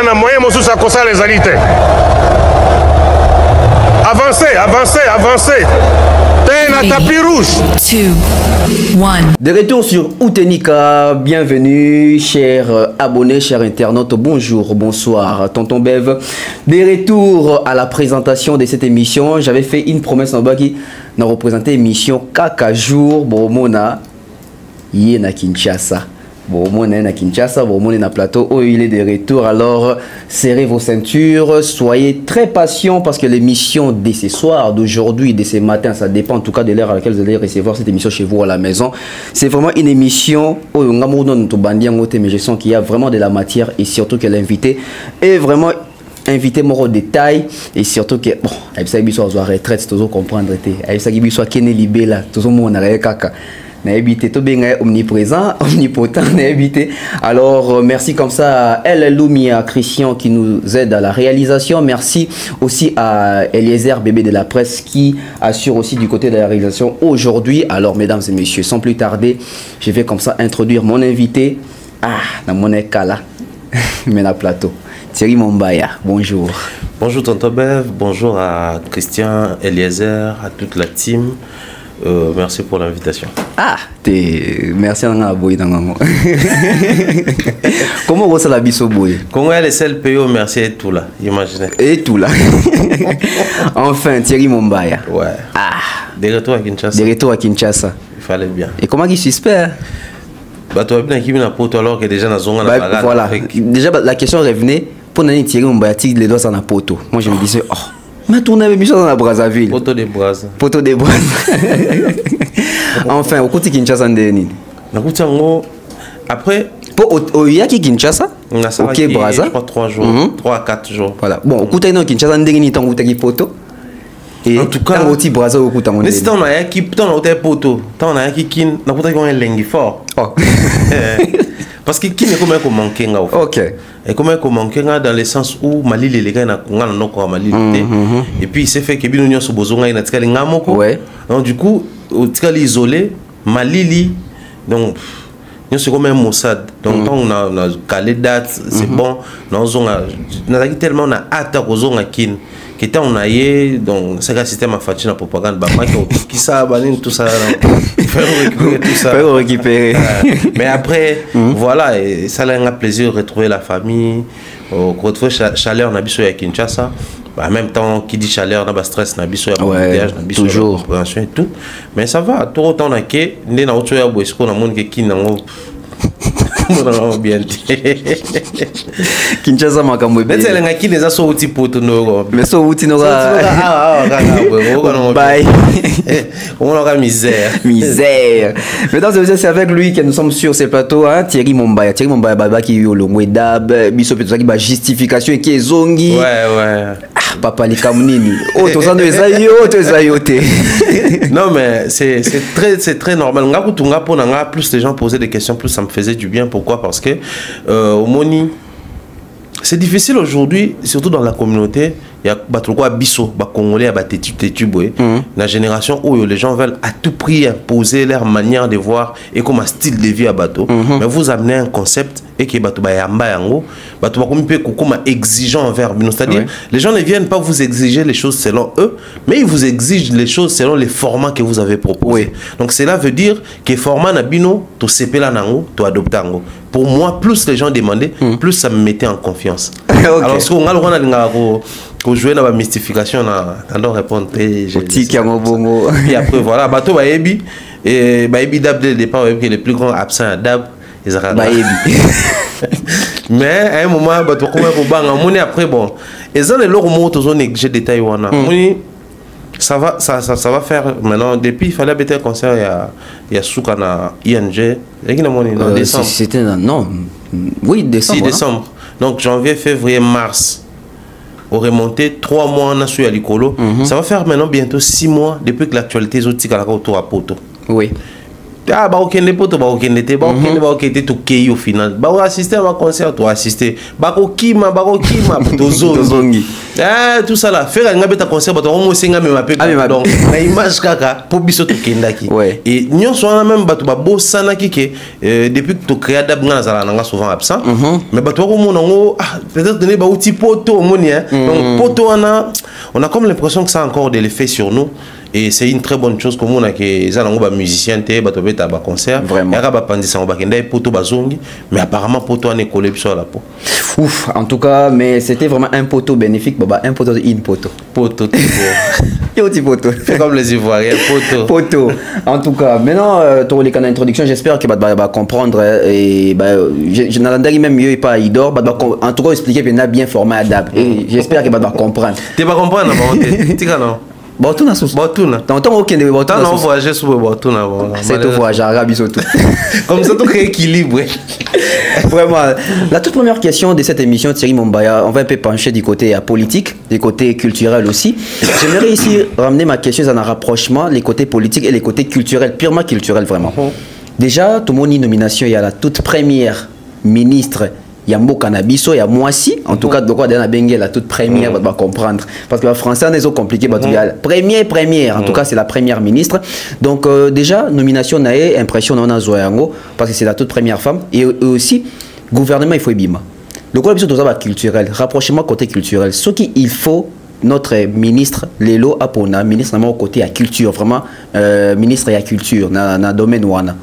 na moyen mosusu akosala ezali te. Avancez, avancez, avancez. T'es un tapis rouge. 2, 1. De retour sur Outenika, bienvenue chers abonnés, chers internautes, bonjour, bonsoir, tonton Bev. De retour à la présentation de cette émission, j'avais fait une promesse en bas qui n'a représenté l'émission Kaka Jour, bon mona, yé na Kinshasa. Bon, mon est à Kinshasa, bon, mon est à plateau, oh, il est de retour, alors serrez vos ceintures, soyez très patients parce que l'émission de ce soir, d'aujourd'hui, de ce matin, ça dépend en tout cas de l'heure à laquelle vous allez recevoir cette émission chez vous à la maison. C'est vraiment une émission, oh, mais je sens qu'il y a vraiment de la matière et surtout que l'invité est vraiment invité mon détail et surtout que bon avec ça il soit retraite toujours comprendre avec ça il soit Kené Libela tout le monde a kaka n'habité tout bien omniprésent omnipotent n'habité alors merci comme ça à El Lumia Christian qui nous aide à la réalisation, merci aussi à Eliezer bébé de la presse qui assure aussi du côté de la réalisation aujourd'hui. Alors mesdames et messieurs, sans plus tarder, je vais comme ça introduire mon invité dans mon écala mais na plateau. Thierry Mombaya, bonjour. Bonjour Tonton Bev, bonjour à Christian, Eliezer, à toute la team. Merci pour l'invitation. Merci à Boy. Comment vous la biso Boy? Comment elle est celle PO, merci et tout là, imaginez. Et tout là. Enfin, Thierry Mombaya. Ouais. De retour à Kinshasa. De retour à Kinshasa. Il fallait bien. Et comment il suspect? Bah, tu as bien qui vient pour toi alors que déjà dans zone voilà. Déjà la question revenait pour Thierry Mombaya les doigts dans la poto. Moi je me disais mais tourner avec Michel dans la Brazzaville. Poto de Brazza. Poto de Brazza. Enfin, au côté Kinshasa ndeni. Na côté après pour yaki Kinshasa. OK Brazza. Je crois 3 jours, 3 à 4 jours. Voilà. Bon, au côté Kinshasa ndeni tango taki poto. Et en tout cas, au petit Brazza au côté mais si on a qui tant au poto, tant on a qui kin, na côté qu'on est lengi fort. Parce que qui n'est comme un manqué nga. OK. Et comme un manqué nga dans le sens où Mali les gars na ngana noko Mali et puis il s'est fait que bino nyo sobozonga ina tikali ngamoko. Ouais. Donc du coup, au tikali isolé Mali donc nous c'est comme un Mossad. Donc on a calé date, c'est bon. Nous on tellement on a hâte aux zonga kin. Qui était on a yé donc c'est un système à faire la propagande bah qui ça banine tout ça faire récupérer tout ça récupérer mais après voilà et ça a un plaisir de retrouver la famille quand fois chaleur na biso ya Kinshasa en même temps qui dit chaleur na ba stress na biso ya voyage na biso toujours et tout mais ça va tout autant na ke ndé na auto ya boisco na monde qui nango bien Kinshasa makambo be tele ngaki neza so uti poto no mais so uti no bye on aura misère mesdames et messieurs, c'est avec lui que nous sommes sur ce plateau Thierry Mombaya baba qui yo longwe dab biso peut qui ba justification et qui est zongi ouais papa li kamunini tozando ezayote non mais c'est très normal nga kutunga pona nga plus les gens posaient des questions plus ça me faisait du bien. Pourquoi? Parce que au Moni c'est difficile aujourd'hui, surtout dans la communauté. Il y a beaucoup de biso, des Congolais, des la génération où les gens veulent à tout prix imposer leur manière de voir et comme un style de vie à bateau. Mais vous amenez un concept et qui est exigeant envers nous. C'est-à-dire, les gens ne viennent pas vous exiger les choses selon eux, mais ils vous exigent les choses selon les formats que vous avez proposés. Donc cela veut dire que format nabino, tu sepela nango, tu adoptes nango. Pour moi, plus les gens demandaient, plus ça me mettait en confiance. Alors, ce qu'on a jouer dans la mystification, on doit répondre. Et après, voilà, bateau Baebi, et Baebi Dab dès le départ, le plus grand absent à Dab, mais à un moment, bateau comme un bang, après, bon, et ça, les lots mots, tous on néglige des Taïwana. Ça va faire maintenant. Depuis, il fallait habiter un concert, il y a Soukana, ING, c'était non, oui, décembre. 6 décembre. Donc, janvier, février, mars. Au remonté 3 mois on a su à l'icolo. Ça va faire maintenant bientôt 6 mois depuis que l'actualité est autour à Poto. Oui. ah ba okende poto ba okende te ba okende to kei au final ba assister à un concert to assister ba kokima tozongi tout ça là faire nga beta concert ba to mo senga me mape donc na image kaka po biso to kendaki et nyon so même ba to ba bosana kike depuis que to créa dab nga zala nga souvent absent mais ba to ko mo ngo peut-être donner ba outil poto moni donc poto on a comme l'impression que ça a encore de l'effet sur nous. Et c'est une très bonne chose comme on a que les musiciens te batobeta ba concert vraiment ya ba pandisa ba kenda poto bazongi mais apparemment poto on est collé sur la peau. Ouf, en tout cas mais c'était vraiment un poteau bénéfique baba un poteau in poteau et aussi poteau c'est comme les Ivoiriens poteau en tout cas maintenant pour les canaux d'introduction j'espère que va comprendre et je n'entendais même mieux pas Idor en tout cas expliquer bien formé adapte et j'espère que va comprendre tu vas comprendre non Botuna sous. Botuna. T'entends aucun de Botuna. Non, voyager sous Botuna. C'est tout voyage, arabe surtout. Comme ça, tout équilibre. Vraiment. La toute première question de cette émission, Thierry Mombaya, on va un peu pencher du côté politique, du côté culturel aussi. J'aimerais ici ramener ma question dans un rapprochement, les côtés politiques et les côtés culturels, purement culturels vraiment. Déjà, tout le monde nomination, il y a la toute première ministre. Il y a Mbo Cannabiso, il y a Moissi. En tout cas, de quoi la Bengue, la toute première, on va comprendre. Parce que le français, c'est compliqué. Première. En tout cas, c'est la première ministre. Donc, déjà, nomination, nae, impression, on a Zoyango, parce que c'est la toute première femme. Et aussi, gouvernement, il faut bima. Le quoi, tout ça, culturel. Rapprochement côté culturel. Ce qu'il faut, notre ministre, Lelo Apona, ministre, au côté à culture, vraiment, ministre à culture, dans le domaine ouana.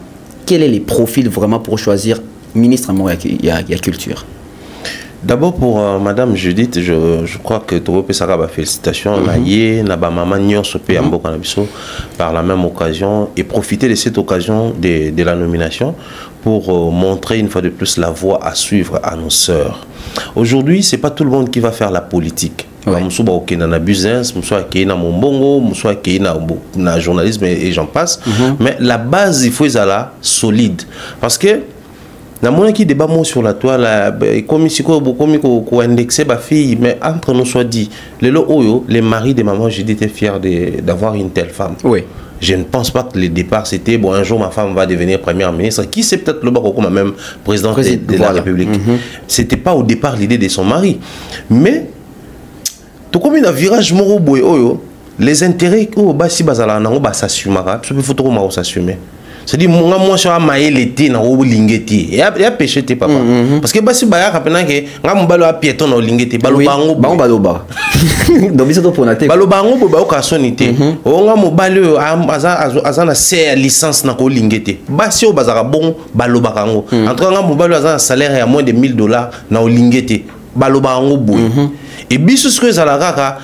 Quel est les profils vraiment pour choisir ministre il y a culture? D'abord pour Madame Judith, je crois que tu peux savoir félicitations na ba maman nyonso pe ambo kanabiso par la même occasion et profiter de cette occasion de la nomination pour montrer une fois de plus la voie à suivre à nos sœurs. Aujourd'hui, c'est pas tout le monde qui va faire la politique. Moussou ba okena na business, moussou akena mombongo, moussou akena na journalisme et j'en passe. Mais la base il faut être solide parce que na mona qui débat sur la toile comme si ko indexer ba fille mais entre nous soit dit les maris de maman j'ai été fier d'avoir une telle femme. Oui. Je ne pense pas que le départ c'était bon un jour ma femme va devenir première ministre qui c'est peut-être le Bako comme même président de la République. C'était pas au départ l'idée de son mari. Mais tout comme un virage moro boy les intérêts au basi bazala nango ba s'assumera, ce faut trop mal s'assumer. C'est-à-dire, moi, je suis maïe l'été, na ou lingeti. Et a péché tes papa. Parce que si baya kapena que ngam balo a piéton na lingeti, balo bango balo ba. Donc biso to ponaté. Balo bango bo ba o kasonité. O ngam balo azana c'est licence na ko lingeti. Basi o bazara bon balo bakango. Entre ngam balo azana salaire à moins de $1000 na o lingeti. Balo bango boy. Et biso ce que ça la kaka,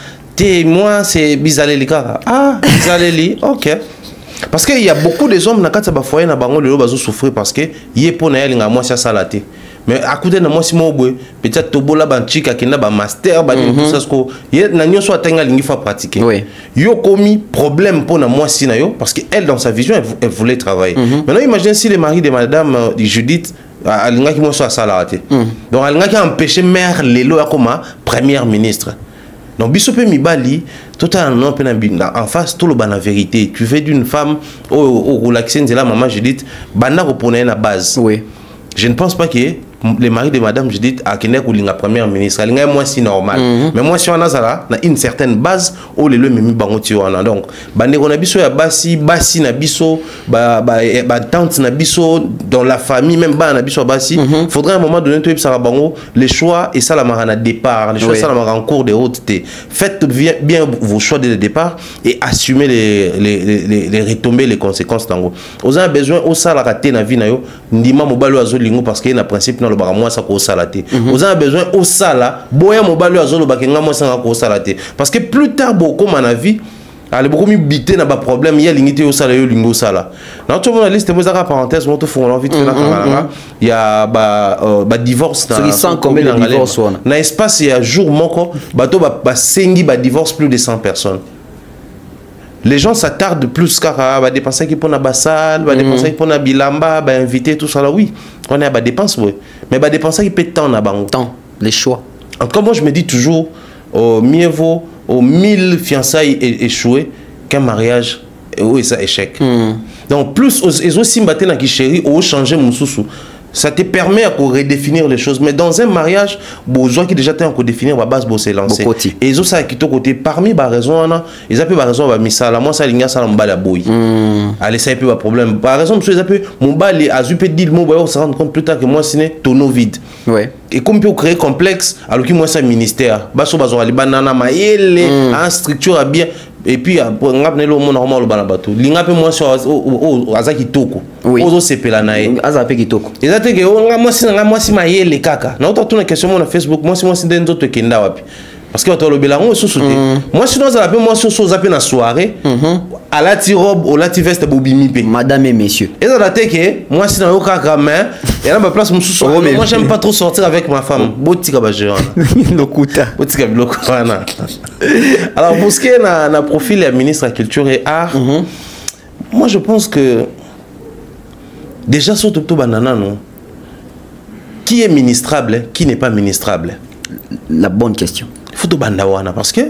moi c'est bizaleli kaka. Ah, bizaleli. OK. Parce qu'il y a beaucoup de hommes qui ont foyer na bango de bazo souffrir parce que yé pour na yalinga moi ça salaté. Mais à côté de moi si moi peut-être tobola banchika qui na ba master ba tout ça ce que yé na nyo so atenga lingi fa pratiquer. Oui. Yo commis problème pour na moi si na yo parce que elle dans sa vision elle voulait travailler. Maintenant imagine si les maris de madame Judith alinga qui moi so salaté. Donc alinga qui a empêché mère Lelo comme première ministre. Donc bisope mibali totalement en face tout le ban la vérité tu veux d'une femme au relaxer de la maman Judith bana reponer la base. Oui. Je ne pense pas que les maris de madame Judith a kene ko linga première ministre linga moi si normal mais moi si on a ça na une certaine base au le memi bango ti wana donc bande ko na biso ya basi na biso ba tante na biso dans la famille même ba na biso basi faudrait à un moment donné tu ça bango les choix et ça la marana départ les choix ça la marana en cours de route faites bien vos choix dès le départ et assumez les retombées les conséquences tango vous avez besoin au ça la rater na vie na yo ndima mobalo azolingo parce qu'il y a un principe le moi ça ko salaté vous avez besoin au sala boya mobalo azolo bakenga moi ça ko salaté parce que plus tard beaucoup mon avis allez beaucoup bité na ba problème il y a limité au sala yo lingo sala dans tout mon liste moi ça parenthèse moi tout font envie de faire il y a ba divorce na sans combien de divorce na espace il y a jour moko bato ba sengi ba divorce plus de 100 personnes. Les gens s'attardent plus car va dépenser qui pour la bassale, va dépenser pour la bilamba, va inviter tout ça là oui. On a des dépenses oui. Mais va dépenser qui peut temps na bango. Temps, les choix. En tout cas moi je me dis toujours mieux vaut aux 1000 fiançailles échouées qu'un mariage où ça échec. Donc plus ils aussi battent dans qui chéri ou changer mon sous. Ça te permet à redéfinir les choses. Mais dans un mariage, besoin qui déjà t'es définir la base pour se lancer. Et ils ont ça qui côté parmi les raisons, ils ont pas raison à misa la moi ça ligne ça la boy. Allez ça peut pas problème. Par exemple, ils ont mon bal a peut dire mon on se rend compte plus tard que moi c'est tonneau vide. Ouais. Et comme peut créer complexe alors que moi c'est ministère. Baso bazo ali banana maele en structure à bien. Et puis pour ngapne le monde normal bana bato linga pe moi sur azaki toko ozo sepela nae azape kitoko ezate ke nga si mayele kaka na auto tuna question na Facebook moi si ndenzo to kenda wapi parce que to lobela ngo sous moi sinon ça l'appelle moi sur zape na soirée à la ti robe au la ti veste bobimi pe madame et messieurs ezate ke moi si na yo kaka mais et là ma place moi j'aime pas trop sortir avec ma femme botika ba géant lokuta botika lokana. Alors pour ce qui est na profil de ministre de la Culture et Art, moi je pense que déjà sur tout banana non, qui est ministrable, qui n'est pas ministrable? La bonne question. Il faut tout bandawana parce que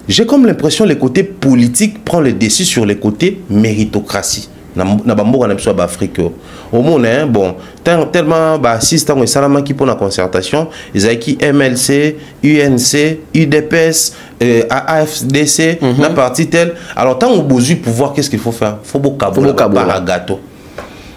j'ai comme l'impression que les côtés politiques prennent le dessus sur les côtés méritocratie. Na bamboka na biso ba Afrique au monde hein bon tellement ba assistant et salama qui pour la concertation ils ont qui MLC UNC UDPS AFDC la partie telle alors tant au besoin pouvoir qu'est-ce qu'il faut faire faut beaucoup gâteau.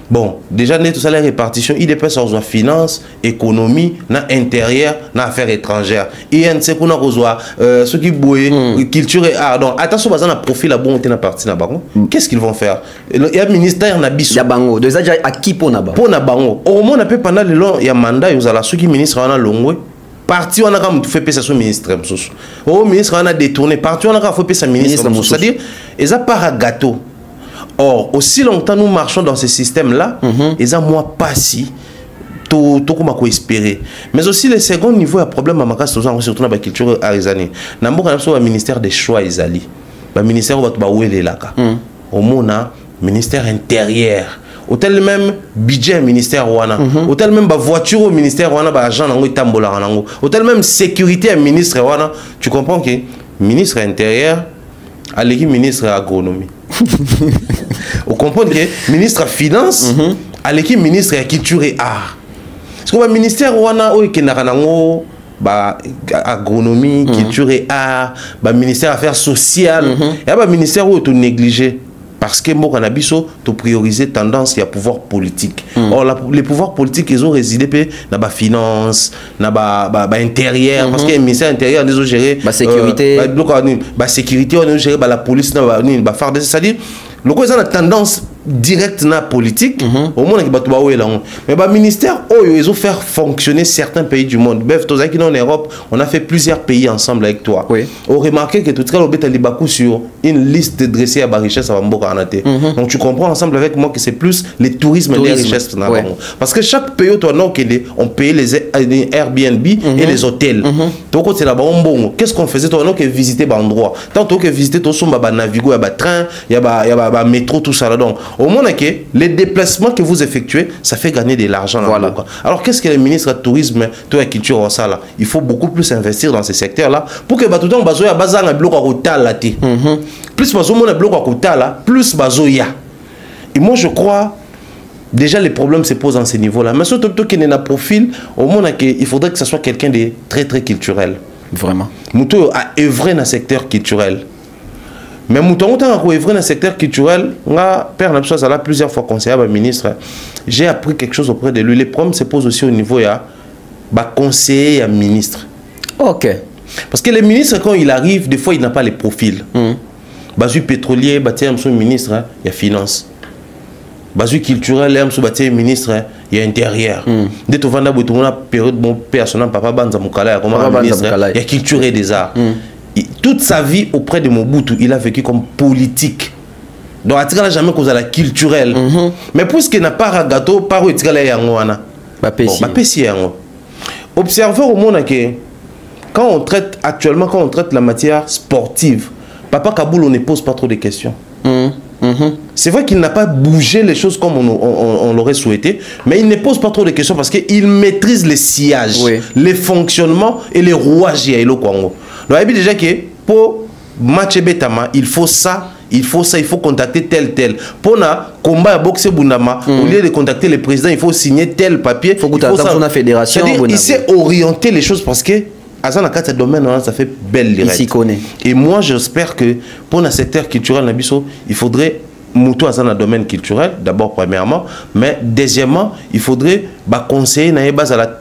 Bon, déjà, tout ça, la répartition, il dépend sur la finance, économie, na intérieur, na affaires étrangères. INC, pour nous rejoindre, ce qui bouille, culture et art. Donc, attention, on a un profil à bon, on a parti là-bas. Qu'est-ce qu'ils vont faire? Il y a un ministère, il y a un biso. Il y a bango. Déjà, à qui pour na Pour na bango. Au moins, on a pu pendant le long, il y a un mandat, il y a ceux qui ministre, on a longue. Parti, on a quand même fait passer son ministre. Au ministre, on a détourné. Parti, on a quand même fait passer son ministre. C'est-à-dire, ils ont pas un gâteau. Or, aussi longtemps nous marchons dans ce système-là, ils ont moins pas si tout comme on espérer. Mais aussi le second niveau, il y a un problème à ma surtout dans la culture arizani. Nous avons un ministère des choix isali. Le ministère va où est là. Au monde, ministère intérieur. Hôtel même budget ministère wana. Hôtel même voiture au ministère wana ba agent nango tambola nango. Hôtel même sécurité ministre wana. Tu comprends que ministre intérieur allez ministre agronomie. Vous comprenez que ministre de Finance, à l'équipe ministre de la Culture et Art. Parce que le ministère wana qui est agronomie, culture et art, le ministère des Affaires sociales, et le ministère où est négligé. Parce que moi, cannabis, tu prioriser tendance à pouvoir politique. Or, les pouvoirs politiques, ils ont résidé dans la finance, dans l'intérieur. Parce que le ministère intérieur, ils ont géré la sécurité. La sécurité, ils ont géré la police, c'est-à-dire, le coup, ils ont la tendance directe dans la politique. Au monde, mais le ministère, ils ont fait fonctionner certains pays du monde. En Europe, on a fait plusieurs pays ensemble avec toi. On remarque que tout le monde est sur une liste dressée à la richesse à Mboka. Donc tu comprends ensemble avec moi que c'est plus le tourisme et les richesses. Parce que chaque pays, on paye les Airbnb et les hôtels. Donc c'est là-bas, qu'est-ce qu'on faisait? On a visité l'endroit. Tant que visiter, on a naviguer, il y a train, il y a métro, tout ça. Donc au moins que les déplacements que vous effectuez, ça fait gagner de l'argent. Voilà. Alors qu'est-ce que le ministre du tourisme, de la culture, ça là? Il faut beaucoup plus investir dans ces secteurs-là pour que tout le monde ait un bloc à côté. Plus on a bloc à côté là, plus bazoya. Et moi je crois déjà les problèmes se posent à ce niveau-là. Mais surtout qu'il y a un profil, au moins il faudrait que ce soit quelqu'un de très très culturel. Vraiment. Moutou a œuvré dans le secteur culturel. Mais mouton a œuvré dans le secteur culturel, père n'a plusieurs fois conseillé à ministre. J'ai appris quelque chose auprès de lui. Les problèmes se posent aussi au niveau de conseiller à ministre. Ok. Parce que les ministres, quand il arrive, des fois, il n'a pas les profils. Basu pétrolier, bâti ministre, il y a finance. Basu culturel, il y a ministre, il y a intérieur. Dès que tu vas dans la période de personnel, papa Banza Moukala, il y a culture et des arts. Toute sa vie auprès de Mobutu, il a vécu comme politique. Donc, il n'a jamais causé la culturelle. Mais puisqu'il n'a pas de gâteau, par où il a observez au monde que quand on traite actuellement, quand on traite la matière sportive, Papa Kaboul, on ne pose pas trop de questions. C'est vrai qu'il n'a pas bougé les choses comme on l'aurait souhaité, mais il ne pose pas trop de questions parce qu'il maîtrise les sillages, les fonctionnements et les rouages. Donc, il dit déjà que pour matcher Betama, il faut ça, il faut ça, il faut contacter tel. Pour na combat à boxer Bundama, au lieu de contacter le président, il faut signer tel papier. Il faut que tu aies la fédération. Il sait orienter les choses parce que à ce domaine, ça fait belle lirette. Il s'y connaît. Et moi, j'espère que pour le secteur culturel, il faudrait Moutou dans le domaine culturel, d'abord premièrement, mais deuxièmement, il faudrait conseiller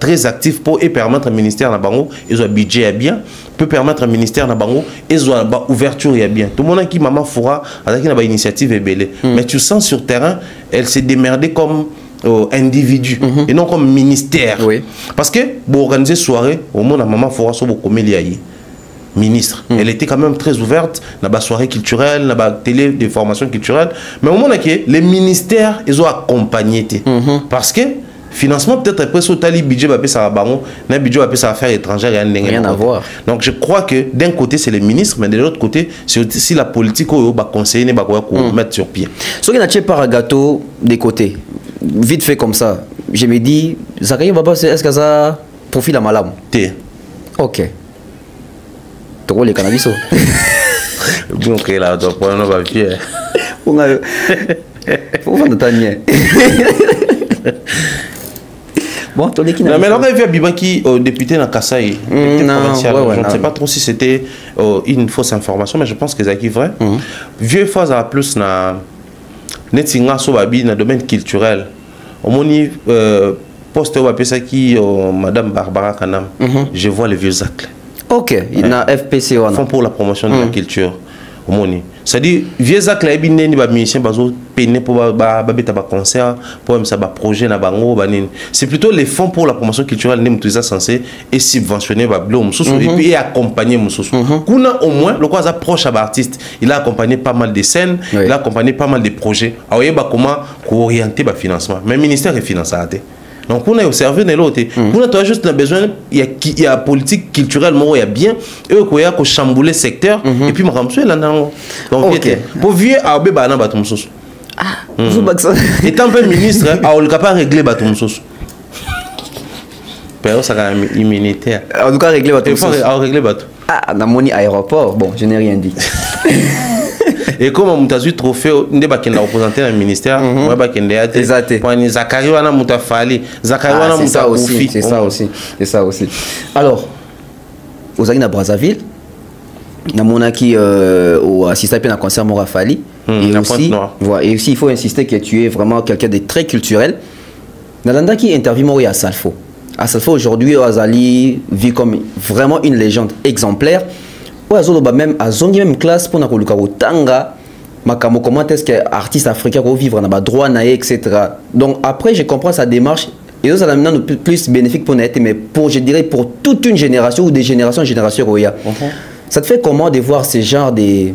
très actif pour permettre au ministère de Bango, ils ont un budget bien, peut permettre au ministère de Bango, ils ont une ouverture bien. Tout le monde qui maman fera, avec une initiative est belle. Mais tu sens sur terrain, elle s'est démerdée comme individu et non comme ministère. Oui. Parce que pour organiser soirée, au moins la maman fera sur beaucoup ministre. Elle était quand même très ouverte dans la soirée culturelle, dans la télé de formation culturelle. Mais au moment où les ministères, ils ont accompagné. Parce que financement, peut-être après ce tali budget, ça va un budget ça affaires étrangères et rien à voir. Donc je crois que d'un côté c'est les ministres, mais de l'autre côté c'est aussi la politique où va conseiller, va mettre sur pied. Ce qui n'a pas un gâteau des côtés, vite fait comme ça, je me dis, Zakaria Baba, est-ce que ça profite à Malam? Ok. Tu les cannabis. Bon, ok, là, tu vas pas fier. Faut faire de tanier. Bon, tu es non, mais là, on a vu Biban qui député dans Kassai, provincial. Je ne sais pas trop si c'était une fausse information, mais je pense que c'est vrai. Vieux fois à plus na netinga so babi dans le domaine culturel. Au moni poste au ça qui Madame Barbara Kanam. Je vois les vieux actes. Ok, il y a FPC. Fonds pour la promotion de la culture. C'est-à-dire, vieux actes, les musiciens ont peiné pour un concert, pour un projet. C'est plutôt les fonds pour la promotion culturelle qui sont censés et subventionner et puis accompagner. Au moins, le quoi approche à l'artiste, il a accompagné pas mal de scènes, il a accompagné pas mal de projets. Alors, il y a comment orienter le financement. Mais le ministère est financé. Donc, on a observé de l'autre. On a juste besoin, il y a politique culturelle, il y a bien, et il y a chambouler le secteur, et puis je suis là. Donc, pour vieux, il y a un bateau. Et tant que ministre, il n'est pas régler le bateau. Mais ça a immunitaire. En tout cas, régler le bateau. Il faut régler le bateau. Ah, dans mon aéroport, bon, je n'ai rien dit. Et comme on a eu trophée, on a représenté dans le ministère, on a eu Zakaria wana mutafali, Zakaria wana mutakufi. C'est ça aussi, c'est ça aussi. Alors, aux amis de Brazzaville, on a qui assisté à un concert Morafali, et aussi il faut insister que tu es vraiment quelqu'un de très culturel. Nalanda qui interviewe à Salfo. À Salfo aujourd'hui, Azali vit comme vraiment une légende exemplaire. Même à zone même classe pour nakoluka tanga makamo comment est-ce que artiste africain peut vivre dans droit naé etc. Donc après je comprends sa démarche et ça maintenant plus bénéfique pour Naïté mais pour je dirais pour toute une génération ou des générations en génération roya. Ça te fait comment de voir ce genre de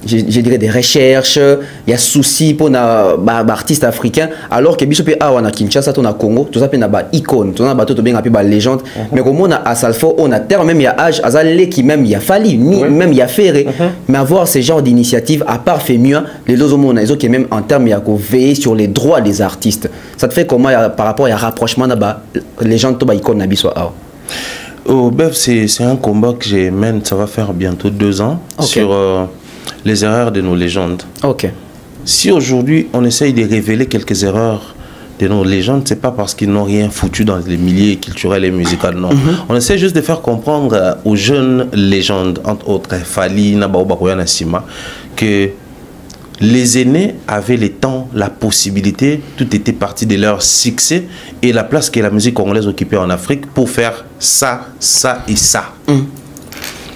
je dirais des recherches, il y a souci pour l'artiste africain alors que biso pe awa na Kinshasa to na Congo tout ça pe na ba icône tout na ba to bien appelé ba légende mais comme on a à Salfo on a terme même il y a âge azalé qui même il y a fallu même il y a ferré mais avoir ce genre d'initiative à part fait mieux les deux hommes ils ont qui même en terme il y a veiller sur les droits des artistes ça te fait comment par rapport à rapprochement na ba légende to ba icône na biso awa. Oh Bev c'est un combat que je mène ça va faire bientôt 2 ans sur les erreurs de nos légendes. Si aujourd'hui on essaye de révéler quelques erreurs de nos légendes, c'est pas parce qu'ils n'ont rien foutu dans les milieux culturels et musicaux, non. On essaie juste de faire comprendre aux jeunes légendes, entre autres Fali, Nabao Bakoya, Nassima, que les aînés avaient le temps, la possibilité, tout était parti de leur succès et la place que la musique congolaise occupait en Afrique pour faire ça, ça et ça.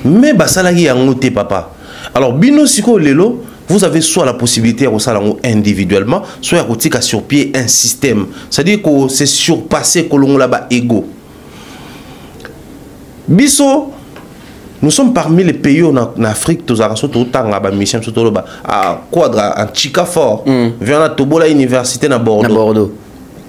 Mais ça là, il y a un autre papa. Alors, Bino Siko Lelo, vous avez soit la possibilité de faire individuellement, soit à sur pied un système. C'est-à-dire que c'est surpassé que l'on là-bas égo. Biso, nous sommes parmi les pays en Afrique, tous les mission à Quadra, en Chikafor, vers la Tobola Université à Bordeaux.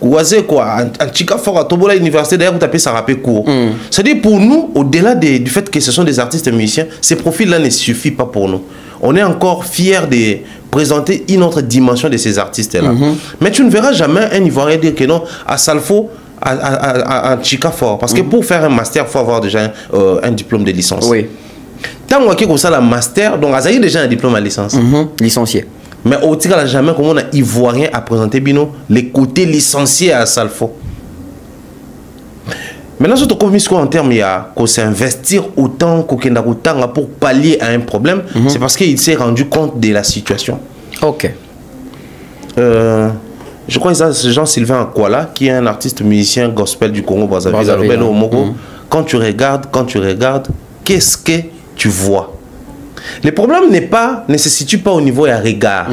Quoi, en Chikafor à Tobola Université, d'ailleurs, vous tapez ça rappel court. C'est-à-dire pour nous, au-delà du fait que ce sont des artistes et musiciens, ces profils-là ne suffisent pas pour nous. On est encore fiers de présenter une autre dimension de ces artistes-là. Mais tu ne verras jamais un Ivoirien dire que non, à Salfo, à Chikafor. Parce que pour faire un master, il faut avoir déjà un diplôme de licence. tant que comme ça la master donc azali déjà un diplôme à licence licencié mais au tir là jamais comme on a ivoirien à présenter bino les côtés licenciés à Salfo. Maintenant surtout comme en termes il y a qu'on s'investir autant qu'autant pour pallier à un problème c'est parce qu'il s'est rendu compte de la situation. OK. Je crois que c'est Jean-Sylvain Akwala qui est un artiste musicien gospel du Congo Brazzaville. Quand tu regardes, qu'est-ce que tu vois? Le problème ne se situe pas au niveau à regard.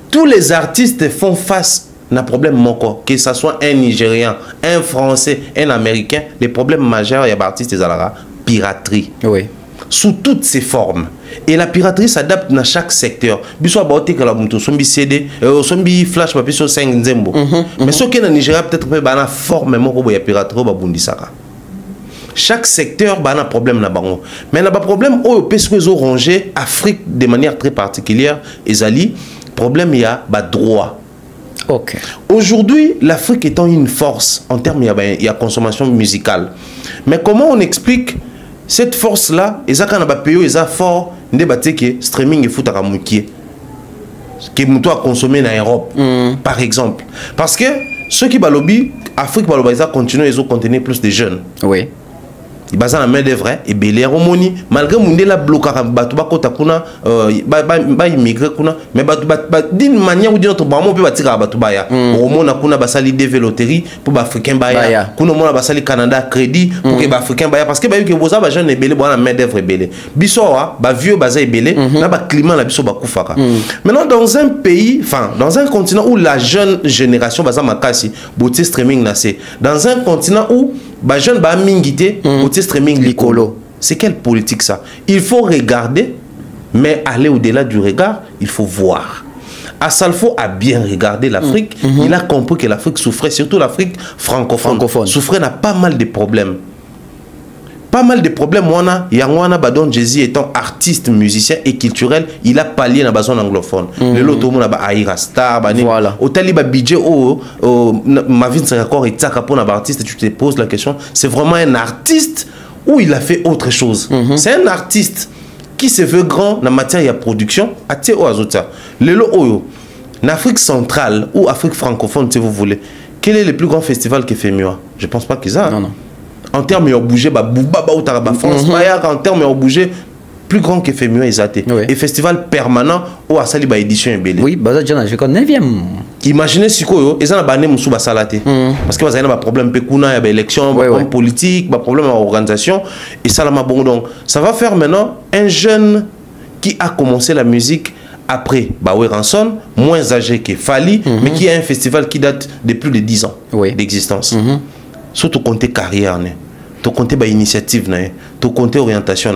Tous les artistes font face à un problème moko, que ce soit un Nigérian, un Français, un Américain. Les problèmes majeurs, il y a des artistes qui ont piraterie. Oui. Sous toutes ses formes. Et la piraterie s'adapte dans chaque secteur. Biso abaote que la muto sombi CD, sombi flash papier sur 5 nzembo. Mais ce qui est en Nigeria peut-être pas bana forme même ko ya piraterie ba bundisaka. Chaque secteur a un problème na bango. Mais na ba problème o parce que zo rongé Afrique de manière très particulière ezali problème il y a ba droit. OK. Aujourd'hui, l'Afrique étant une force en termes il y a consommation musicale. Mais comment on explique cette force-là, ils ont payé, ils ont fort, que streaming et foot à Ramoukier. Que nous a consommé en Europe, par exemple. Parce que ceux qui balobi, Afrique balobi, ils ont continué, ils ont contenu plus de jeunes. Oui. Ils basent la main d'œuvre et belé harmonie malgré monde la bloqué batu ba kota kuna ba immigrer kuna mais d'une manière ou d'une autre ba mo pe batika batu ba ya omona kuna basali DV loterie pour ba africain ba ya kuna mona basali Canada crédit pour que ba africain ba ya parce que ba que boza ba jeune belé ba la main d'œuvre belé biso wa ba vieux baza belé na ba climat la biso ba kufaka. Maintenant dans un pays enfin dans un continent où la jeune génération baza makasi boté streaming na c'est dans un continent où bah jeune bah mingité au streaming licolo. C'est quelle politique ça? Il faut regarder, mais aller au-delà du regard, il faut voir. Assalfo a bien regardé l'Afrique. Il a compris que l'Afrique souffrait, surtout l'Afrique francophone. Souffrait n'a pas mal de problèmes. Pas mal de problèmes. Yangwana Badon Jay-Z étant artiste, musicien et culturel, il a pallié dans la zone anglophone. Le lot tout le monde a Aira Star, voilà. Au taliba budget ma vie c'est encore et ça pour un artiste, tu te poses la question, c'est vraiment un artiste ou il a fait autre chose. C'est un artiste qui se veut grand dans la matière de production. Le lot en Afrique centrale ou Afrique francophone si vous voulez. Quel est le plus grand festival qui fait mieux? Je pense pas qu'ils a. Non. En termes de bouger, France, en termes de bouger, plus grand que Fémio et Zate. Et festival permanent où à Saliba édition est belle. Oui, bah ça je connais 9e. Imaginez si quoi, ils ont banné Moussou Basalate. Parce que vous avez un problème pécuna, il y a des élections, des problèmes politiques, des problèmes d'organisation. Et ça, là, bon, donc, ça va faire maintenant un jeune qui a commencé la musique après Baoué Ranson, moins âgé que Fali, mais qui a un festival qui date de plus de 10 ans d'existence. Surtout compter carrière, tu compter initiative, tu compter orientation.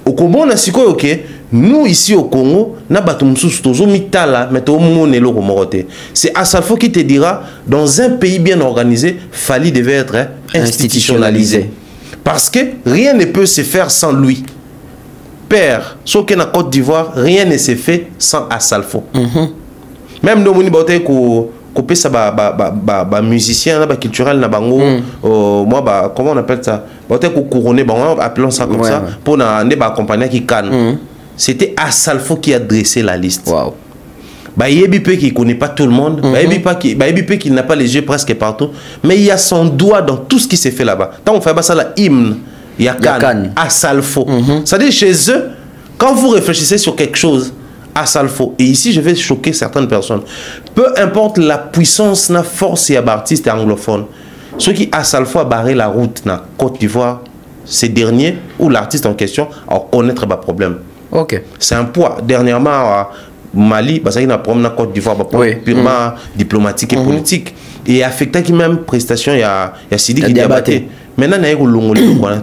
Au Congo, on a si quoi, ok, nous ici au Congo, na batumsus tozo mitala, mais to monelo romorote. C'est Assalfo qui te dira, dans un pays bien organisé, Fali devait être institutionnalisé. Parce que rien ne peut se faire sans lui. Père, sauf que dans Côte d'Ivoire, rien ne se fait sans Assalfo. Même dans mon ibote couper ça musicien culturel na bango moi comment on appelle ça peut-être couronner appelons ça comme ça pour ne pas accompagner qui canne c'était Assalfo qui a dressé la liste. Yebi qui connaît pas tout le monde, Yebi qui n'a pas les yeux presque partout, mais il y a son doigt dans tout ce qui s'est fait là-bas. Tant on fait ça la hymne il y a canne Assalfo. C'est-à-dire chez eux quand vous réfléchissez sur quelque chose Assalfo. Et ici, je vais choquer certaines personnes. Peu importe la puissance, la force et l'artiste anglophone, ceux qui Assalfo a barré la route dans Côte d'Ivoire, ces derniers ou l'artiste en question, à connaître le problème. C'est un poids. Dernièrement, Mali, il y a un problème dans Côte d'Ivoire, purement diplomatique et politique. Et affecté qui même prestation, il y a Sidi qui Diabaté. Maintenant, il y a un long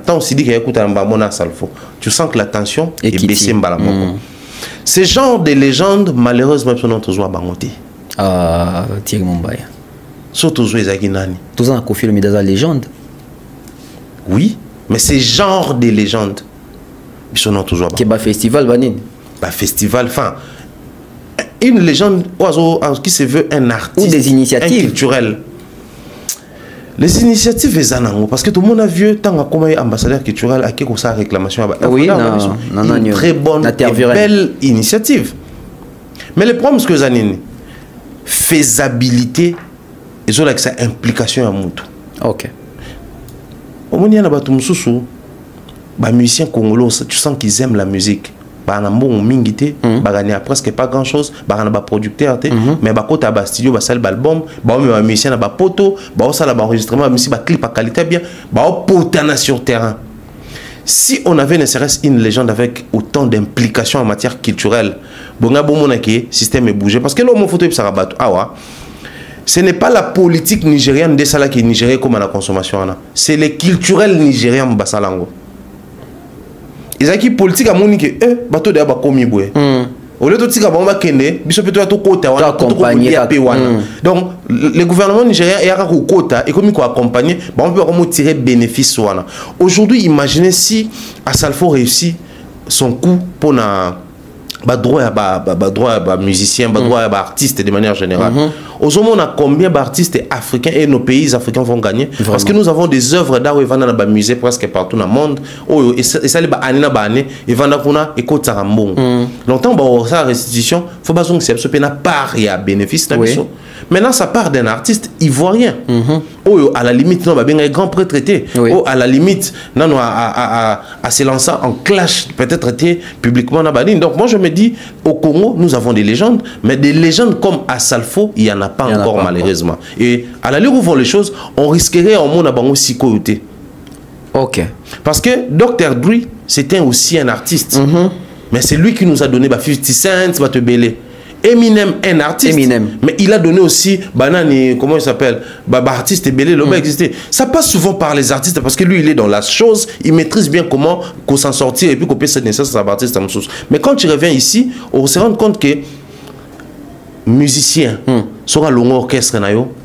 tant Sidi qui a écouté un Assalfo. Tu sens que la tension est baissée. Ce genre de légendes, malheureusement, sont toujours à Bangoté. Thierry Mombaya. Surtout les Aguinani. Tout ça a confirmé dans la légende. Oui, mais ce genre de légendes, ils sont toujours à Bangoté. Qui est un festival, Banin. Festival, enfin, une légende qui se veut un artiste. Ou des initiatives. Un culturel. Les initiatives sont parce que tout le monde a vu tant que comme ambassadeur culturel a quelque sa réclamation. Oui, une très bonne et belle initiative. Mais le problème c'est que zanini faisabilité et sur sa implication à mutu. OK. Au moins il y a des musiciens congolais, tu sens qu'ils aiment la musique. Bah na bon mingité, bah gagner presque pas grand chose, bah na ba producteur mais bah côté ba studio bah sale album, bah même musicien na ba poto, bah ça la ba enregistrement, mais si bah clip à qualité bien, bah potana sur terrain. Si on avait ne serait-ce une légende avec autant d'implication en matière culturelle, bon a bon monaki système est bougé parce que là mon photo ça rabat. Ah ouais. Ce n'est pas la politique nigériane de ça qui est nigérienne comme à la consommation, c'est les culturels nigériens basalango. Ils ont qui politique à mon que bateau de ba komi boy. Au lieu de tika ba kende, biso peut to côté wana to accompagner donc le gouvernement nigérien est à côté et comme il accompagner, on peut comment tirer bénéfice wana. Aujourd'hui, imaginez si Asalfo réussit son coup pour na droit à musicien, droit à artiste de manière générale. Aujourd'hui, on a combien d'artistes africains et nos pays africains vont gagner? Vraiment. Parce que nous avons des œuvres d'art où ils vendent dans les musées presque partout dans le monde. Et ça, les années, ils vendent et côté Sarambon. Longtemps, ça restitution, il faut pas que c'est absolument part et à bénéfice. Maintenant, ça part d'un artiste ivoirien. À la limite, non, un grand prêtre traité. À la limite, non, à se lancer en clash, peut-être traité publiquement. Donc, moi, je me dis, au Congo, nous avons des légendes, mais des légendes comme Asalfo, il n'y en a pas encore, malheureusement. Et à la lieu où vont les choses, on risquerait en monde à aussi côté. OK. Parce que Dr. Dre, c'était aussi un artiste. Mais c'est lui qui nous a donné 50 Cent, Batebele. Eminem, un artiste. Mais il a donné aussi, banani, comment il s'appelle, artiste Belé, le existé. Ça passe souvent par les artistes parce que lui, il est dans la chose, il maîtrise bien comment s'en sortir et puis qu'on peut se naissance à artiste. Mais quand tu reviens ici, on se rend compte que musiciens, sur un long orchestre,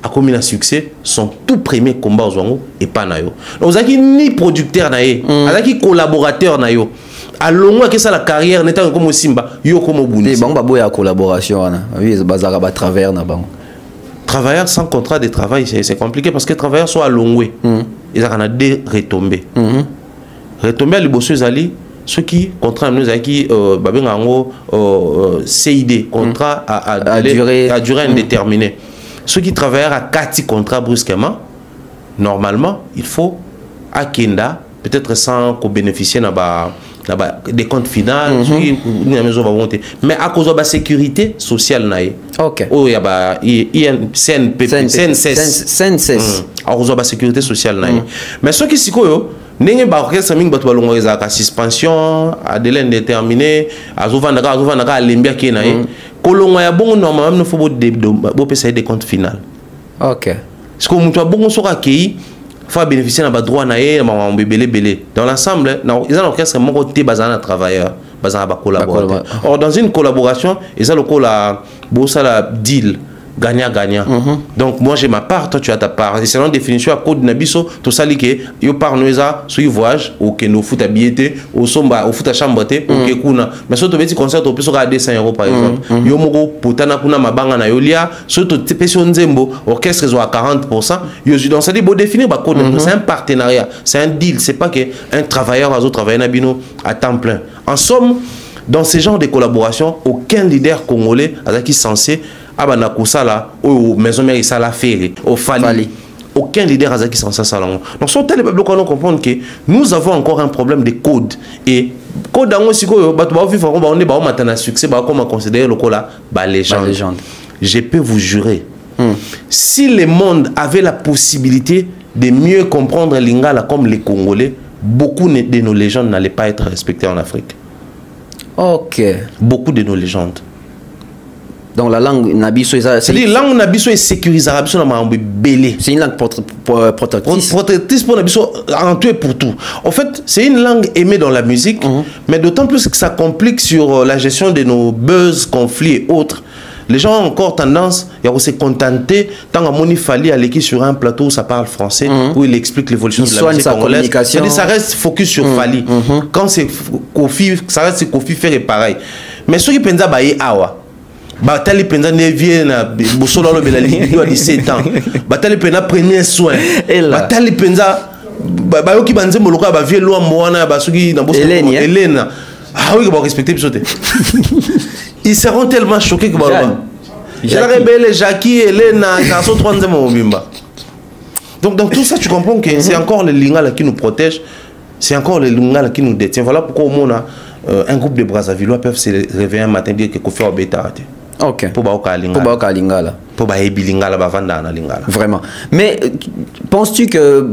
à combien de succès, son tout premier combat aux Zongo et pas nayo. Donc, vous avez ni producteur nayo, vous avez collaborateur nayo. À long que ça la carrière n'étant comme Simba, yo comme Obundi. C'est bon, bah collaboration, oui, bazar à travers na bon. Travailleurs sans contrat de travail, c'est compliqué parce que travailleurs sont à long ils ont des retombées. Retombées à l'ibosseuse ali, ceux qui contrat nous qui CID contrat à durée indéterminée. Ceux qui travaillent à 4 contrats brusquement, normalement, il faut à Kenda peut-être sans qu'on bénéficie des comptes finaux, mais à cause de la sécurité sociale, OK. Il y a une CNSS. À cause de la sécurité sociale, mais ceux qui sont n'est pas orchestre mingi batu balongoza ka suspension à délai indéterminé azovanda ka lembia ke na ye kolongo ya bongo normalement faut bo pesa des comptes final. OK. Parce que mutu bongo soka kei faut bénéficier na ba droit na ye ma belé dans l'ensemble ils ont orchestre moko té bazana travailleur bazana ba collaborateur. Or dans une collaboration ils ont le la bossa la deal gagnant-gagnant. Donc moi j'ai ma part, toi tu as ta part. Et selon définition à code nabiso, tout ça lié yo par nous ça, soit voyage ou que nous fout à billetté, ou somba, ou fout à chamboté, ou que kuna. Mais surtout petit concert au plus sur 200 € par exemple. Yo moko potana kuna mabanga na yolia, surtout pession nzembo, orchestre à 40%. Yo dans ça dit beau définir ba code, c'est un partenariat, c'est un deal, c'est pas que un travailleur à travailler nabino à temps plein. En somme, dans ce genre de collaboration, aucun leader congolais qui est censé abana kusala ou maison mère ça la faire au Fali. Aucun leader a qui sont ça. Donc sur tel peuple qu'on comprendre que nous avons encore un problème de code et code dans aussi ko ba to vivre on est ba matana succès ba comment considérer le cola ba légende. Je peux vous jurer si le monde avait la possibilité de mieux comprendre lingala comme les Congolais, beaucoup de nos légendes n'allaient pas être respectées en Afrique. OK. Beaucoup de nos légendes. Donc la langue nabiso c'est la langue nabiso est sécurisée nabiso na belé. C'est une langue protectrice. Protectrice pour nabiso en tout et pour tout. En fait, c'est une langue aimée dans la musique, mais d'autant plus que ça complique sur la gestion de nos buzz, conflits et autres. Les gens ont encore tendance à se contenter tant à Moni Fali à l'équipe sur un plateau où ça parle français, où il explique l'évolution de la musique congolaise. Ça reste focus sur Fali. Quand c'est Kofi, ça reste Kofi faire pareil. Mais ceux qui pensent à Awa, Batali penza nevie na bosolo lo bela ligue à 17 ans. Batali penza premier soin. Batali penza bayoki banze moloka ba vie lo mwana basuki na boso Hélène. Ah oui, va respecter bisoté. Ils seront tellement choqués que bah j'ai rebelle Jackie Hélène garçon 3e au bimba. Donc tout ça tu comprends que c'est encore les lingala qui nous protègent, c'est encore les lingala qui nous détiennent. Voilà pourquoi au monde un groupe de Brazzavillois peuvent se réveiller un matin et dire que Kofi a bêta. OK. Pour ba lingala. Pour ba lingala ba vanda na lingala. Vraiment. Mais penses-tu que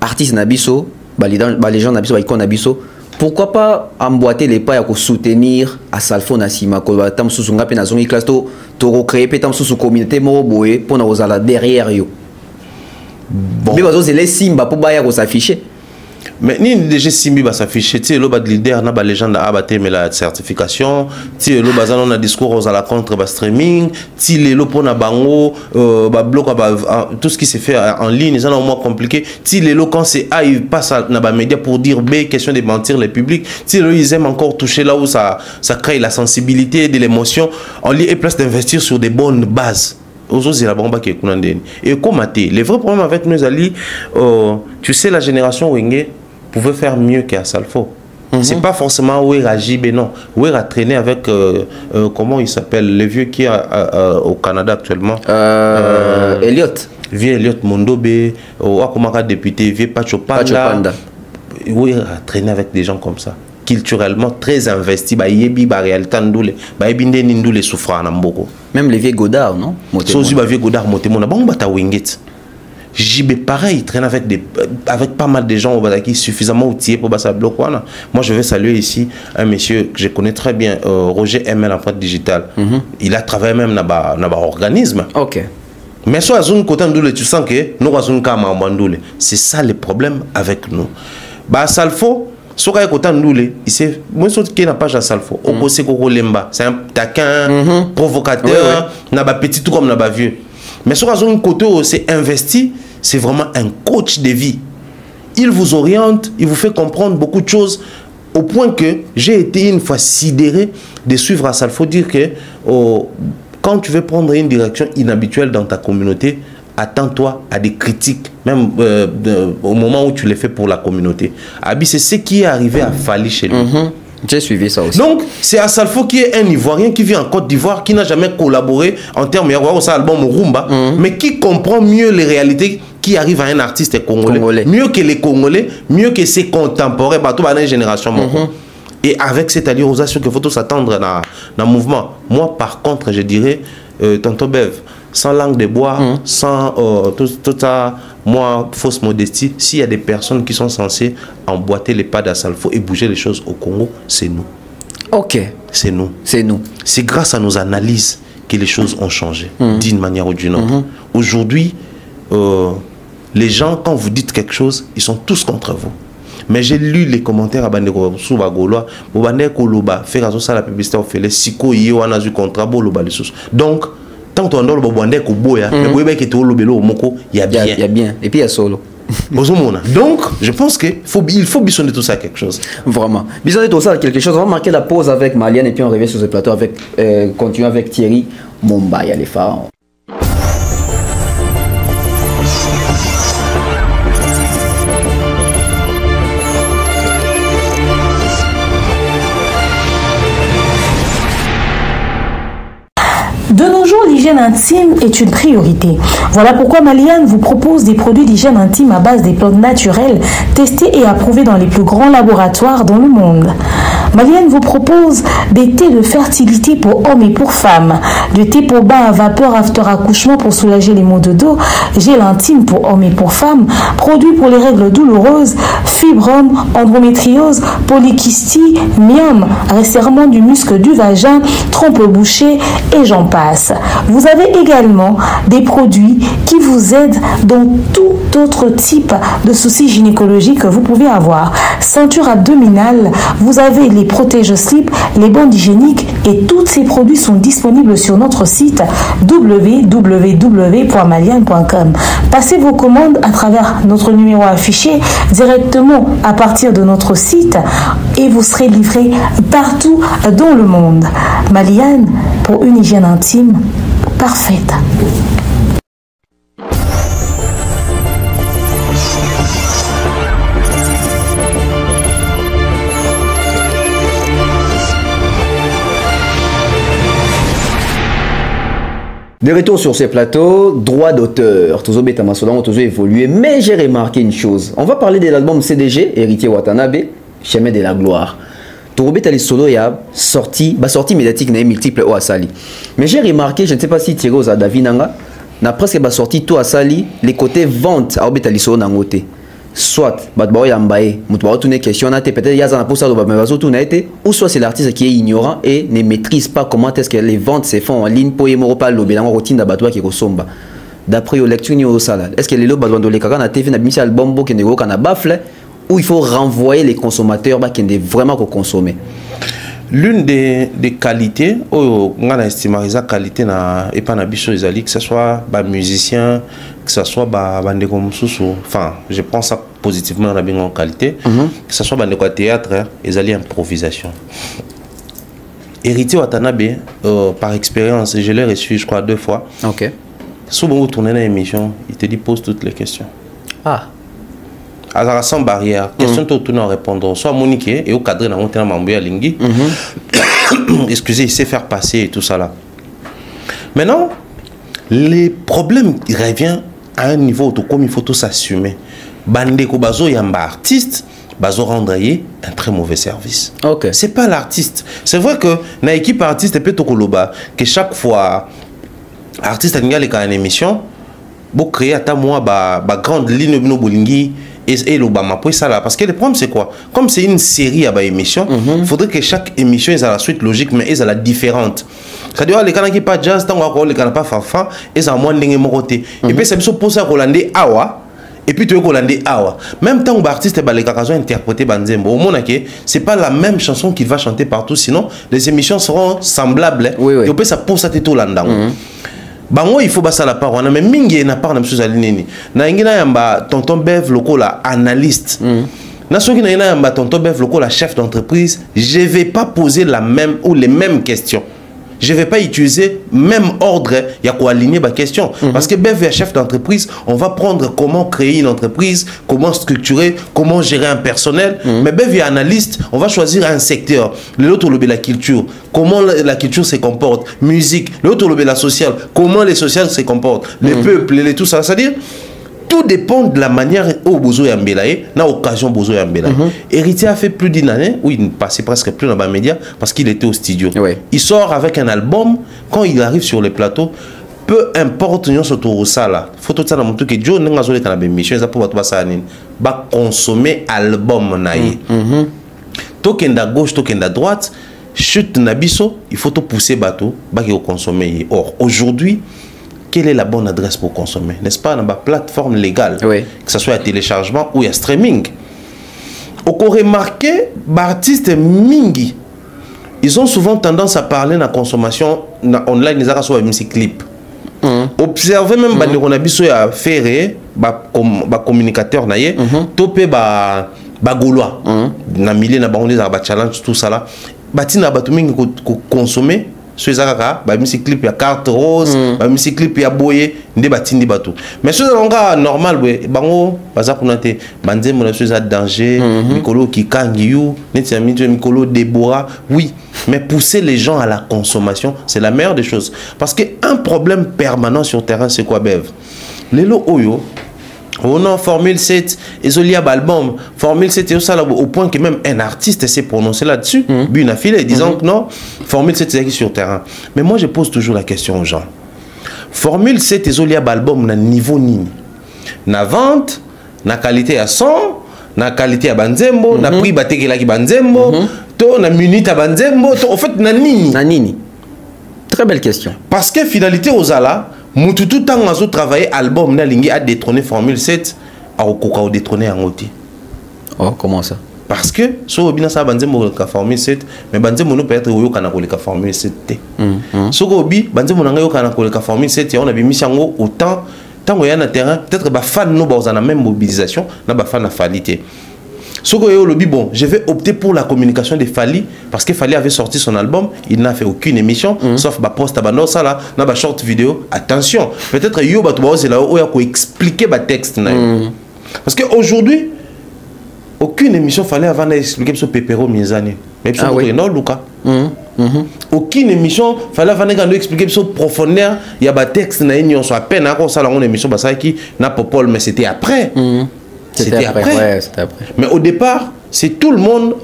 artiste nabiso, les gens nabiso, icône nabiso, pourquoi pas emboîter les pas pour soutenir à Salfo Nassima ko tam susunga pe na zongi classe to recréer pe tam susu communauté mo boye pour na ozala derrière yo. Bon. Mais bazo c'est les simba pour ba ya ko s'afficher. Mais ni déjà Simbi va s'afficher, tu sais, le bas de leader, na ba légende a abatté mais la certification, tu sais, le bazan on a discours aux à la contre ba streaming, tu sais, le pona bango, ba bloc tout ce qui s'est fait en ligne, ça au moins compliqué. Tu sais, le quand c'est A, il passe à na ba média pour dire B, question de mentir les publics. Tu sais, ils aiment encore toucher là où ça crée la sensibilité, de l'émotion. On lit et place d'investir sur des bonnes bases. Aujourd'hui, la bombe qui est coulée. Et comme les vrais problèmes avec nos alliés, tu sais, la génération Wenge pouvait faire mieux qu'à Salfo. C'est pas forcément Ouera JB, non. Ouera traîné avec, comment il s'appelle, le vieux qui est au Canada actuellement. Elliot. Vieux Elliot Mondobe, Akomaka député, vieux Pacho Panda. Ouera traîné avec des gens comme ça. Culturellement très investi, yebi ba réalité ndoule, yebinde ndoule souffrant na mboko. Même les vieux Godard, non? Sozu ba vieux Godard motemona, bon bata winget. JB pareil, il traîne avec pas mal de gens qui suffisamment outillés pour basa bloc. Moi je vais saluer ici un monsieur que je connais très bien, Roger ML en fait digital. Il a travaillé même dans ba organisme. OK. Mais soit zone côté ndoule, tu sens que nous zone kama ndoule. C'est ça le problème avec nous. Ba Salfo Soka Ekotan Ndoule, moi je qui n'a pas à Salfo. C'est un taquin, provocateur, n'a pas petit tout comme n'a pas vieux. Mais Soka Zone côté c'est investi, c'est vraiment un coach de vie. Il vous oriente, il vous fait comprendre beaucoup de choses au point que j'ai été une fois sidéré de suivre à Salfo dire que quand tu veux prendre une direction inhabituelle dans ta communauté, attends-toi à des critiques, même au moment où tu les fais pour la communauté. Abi, c'est ce qui est arrivé à Fali chez lui. J'ai suivi ça aussi. Donc, c'est Assalfo qui est un Ivoirien qui vit en Côte d'Ivoire, qui n'a jamais collaboré en termes de album Rumba, mais qui comprend mieux les réalités qui arrivent à un artiste congolais. Mieux que les Congolais, mieux que ses contemporains, bah, toute la génération. Et avec cette alliérisation qu'il faut tous s'attendre dans le mouvement. Moi, par contre, je dirais, Tonton Bev, sans langue de bois, sans tout ça, moi, fausse modestie, s'il y a des personnes qui sont censées emboîter les pas d'Assalfo et bouger les choses au Congo, c'est nous. OK. C'est nous. C'est nous. C'est grâce à nos analyses que les choses ont changé, d'une manière ou d'une autre. Aujourd'hui, les gens, quand vous dites quelque chose, ils sont tous contre vous. Mais j'ai lu les commentaires à Bandeko Soubagoloa, Bandeko Loba, faire la publicité au Félix, Siko Yewana du contrat, Boloba les choses. Donc, tant qu'on doit le Bandeko Boya, le Boya qui est au Lobelo au Moko, il y a bien. Il y a bien. Et puis il y a solo. Donc, je pense qu'il faut bisonner tout ça quelque chose. Vraiment. Bisonner tout ça quelque chose. On va marquer la pause avec Maliane et puis on revient sur ce plateau avec, continuer avec Thierry Mombaya, les pharaons. De nos jours, l'hygiène intime est une priorité. Voilà pourquoi Maliane vous propose des produits d'hygiène intime à base des plantes naturelles testés et approuvés dans les plus grands laboratoires dans le monde. Maliane vous propose des thés de fertilité pour hommes et pour femmes, du thé pour bain à vapeur after accouchement pour soulager les maux de dos, gel intime pour hommes et pour femmes, produits pour les règles douloureuses, fibrome, endométriose, polykystie, myome, resserrement du muscle du vagin, trompe bouchée et j'en passe. Vous avez également des produits qui vous aident dans tout autre type de soucis gynécologiques que vous pouvez avoir. Ceinture abdominale, vous avez les protège-slip, les bandes hygiéniques et tous ces produits sont disponibles sur notre site www.maliane.com. Passez vos commandes à travers notre numéro affiché directement à partir de notre site et vous serez livré partout dans le monde. Maliane pour une hygiène intime parfaite. De retour sur ces plateaux, droit d'auteur, toujours Betamasodan, toujours évolué, mais j'ai remarqué une chose. On va parler de l'album CDG, Héritier Watanabe, Chemin de la gloire. Torobet Ali Solo a sorti médiatique na multiple au Asali. Mais j'ai remarqué, je ne sais pas si Thierry Oza Davinanga, n'a presque pas sorti tout Asali, les côtés vente à Obet Ali Solo nangote. Soit, Badbao Yambaye, Moutbao tourne question, peut-être Yazana pour ça, ou soit c'est l'artiste qui est ignorant et ne maîtrise pas comment est-ce que les ventes se font en ligne pour y pas l'obé dans la routine d'Abatoua qui ressemble. D'après les lectures au salade, est-ce que les lots Badouan de l'Ekaka na TV na bimisi album bo kende go kana bafle ou il faut renvoyer les consommateurs bah kende vraiment consommer? L'une des qualités, on a estimé la qualité et pas que ce soit les musiciens, que ce soit les enfin, je pense ça positivement dans la qualité, que ce soit les théâtre, et improvisation. Héritier Watanabe, par expérience, je l'ai reçu, je crois, 2 fois. Ok. Souvent, vous tournez dans l'émission, il te dit pose toutes les questions. Ah. Alors, sans barrière, question tout en répondant. Soit Monique et au cadre dans mon Mambouya Lingui. Excusez, il sait faire passer et tout ça là. Maintenant, les problèmes reviennent à un niveau où comme il faut tout s'assumer. Bandeko Bazo Yamba artiste, Bazo rendre un très mauvais service. Ok. C'est pas l'artiste. C'est vrai que dans l'équipe artiste et peut-être que chaque fois artiste a une émission, pour créer à ta moi grande ligne de Bolingi. Et l'Obama pour ça là parce que le problème c'est quoi, comme c'est une série à émission, il faudrait que chaque émission ait la suite logique mais ait la différente. C'est-à-dire les canaux qui pas jazz tant qu'on les canaux pas fanfan et ça moins dingue moroté et puis c'est pour ça Rolandais awa et puis tu es Rolandais awa même temps où l'artiste les cacazo interpréter Banzembo au monde que c'est pas la même chanson qu'il va chanter partout sinon les émissions seront semblables et puis ça pour ça tout là-dedans. Bango il faut basa la part on a même mingi na part na monsieur Zalineni na ingina yamba tonton Bev lokola analyste na soki na yamba tonton Bev lokola chef d'entreprise je vais pas poser la même ou les mêmes questions. Je ne vais pas utiliser même ordre, il y a quoi aligner ma question. Parce que Bev est chef d'entreprise, on va prendre comment créer une entreprise, comment structurer, comment gérer un personnel. Mais Bev est analyste, on va choisir un secteur. L'autre, la culture, comment la culture se comporte, musique. L'autre, la sociale, comment les sociales se comportent, les peuples, tout ça. C'est-à-dire, tout dépend de la manière où Bozo Yambelaye, na occasion Bozo Yambelaye. Héritier a fait plus d'une année où il ne passait presque plus dans les médias parce qu'il était au studio. Il sort avec un album, quand il arrive sur les plateaux, peu importe nous sur tout ça là. Faut tout ça dans mon truc que Joe n'a pas joué dans la mission, ça pour ça va consommer album naïe. Token à gauche, token à droite, chute nabiso, il faut tout pousser bateau, bah qu'il consommer. Or aujourd'hui quelle est la bonne adresse pour consommer? N'est-ce pas dans la plateforme légale, que ce soit à téléchargement ou à streaming? On a remarqué, les artistes mingi, ils ont souvent tendance à parler de la consommation online, ils ont musique clip. Observez même que on a besoin de faire des communicateurs, topé des gaulois, na milieu na bango des challenge tout ça là, batina batumingi consommer. Sur les arabes, bah musique clip ya carte rose, bah musique clip ya boye, ndé batindi bateau. Mais sur le normal, bango, baza kunate, bandé mon chose à danger, Nicolo qui kangiou, netiami Nicolo Déborah, oui. Mais pousser les gens à la consommation, c'est la meilleure des choses. Parce qu'un problème permanent sur le terrain, c'est quoi, Bev? Les lots oyo. Oh non, Formule 7, ils ont album. Formule 7, au point que même un artiste s'est prononcé là-dessus. Une affilée, disant que non, Formule 7, c'est sur le terrain. Mais moi, je pose toujours la question aux gens. Formule 7, ils ont album na niveau nini. Na vente, na qualité à son, na qualité à Banzembo, na prix batekela ki Banzembo, to na minute à Banzembo, en fait, na nini. Na nini. Très belle question. Parce que finalité aux ala, Moutou tant a travaillé album na lingi a détrôné Formule 7 a au détrôné en oti. Oh, comment ça? Parce que so bina sa Banzembo ka Formule 7 mais Banzembo no peut être yo kana ko ka Formule 7 té. So ko bi Banzembo na yo kana ko ka Formule 7 on a bi misango autant tant on y a na terrain peut-être ba fan no ba na même mobilisation na ba fan na qualité. Bon, je vais opter pour la communication de Fally parce que Fally avait sorti son album, il n'a fait aucune émission, sauf ma post abandon ça là, dans ma short vidéo. Attention, peut-être yo c'est là où il faut expliquer ma texte parce que aujourd'hui aucune émission fallait avant d'expliquer sur Pépéro Miezani. Même sur non Luca. Aucune émission fallait avant d'expliquer sur profondeur, il y a des textes na union soit à peine encore ça là une émission ça qui n'a pas Paul mais c'était après. C'était après. Ouais, c'était après. Mais au départ, c'est tout le monde.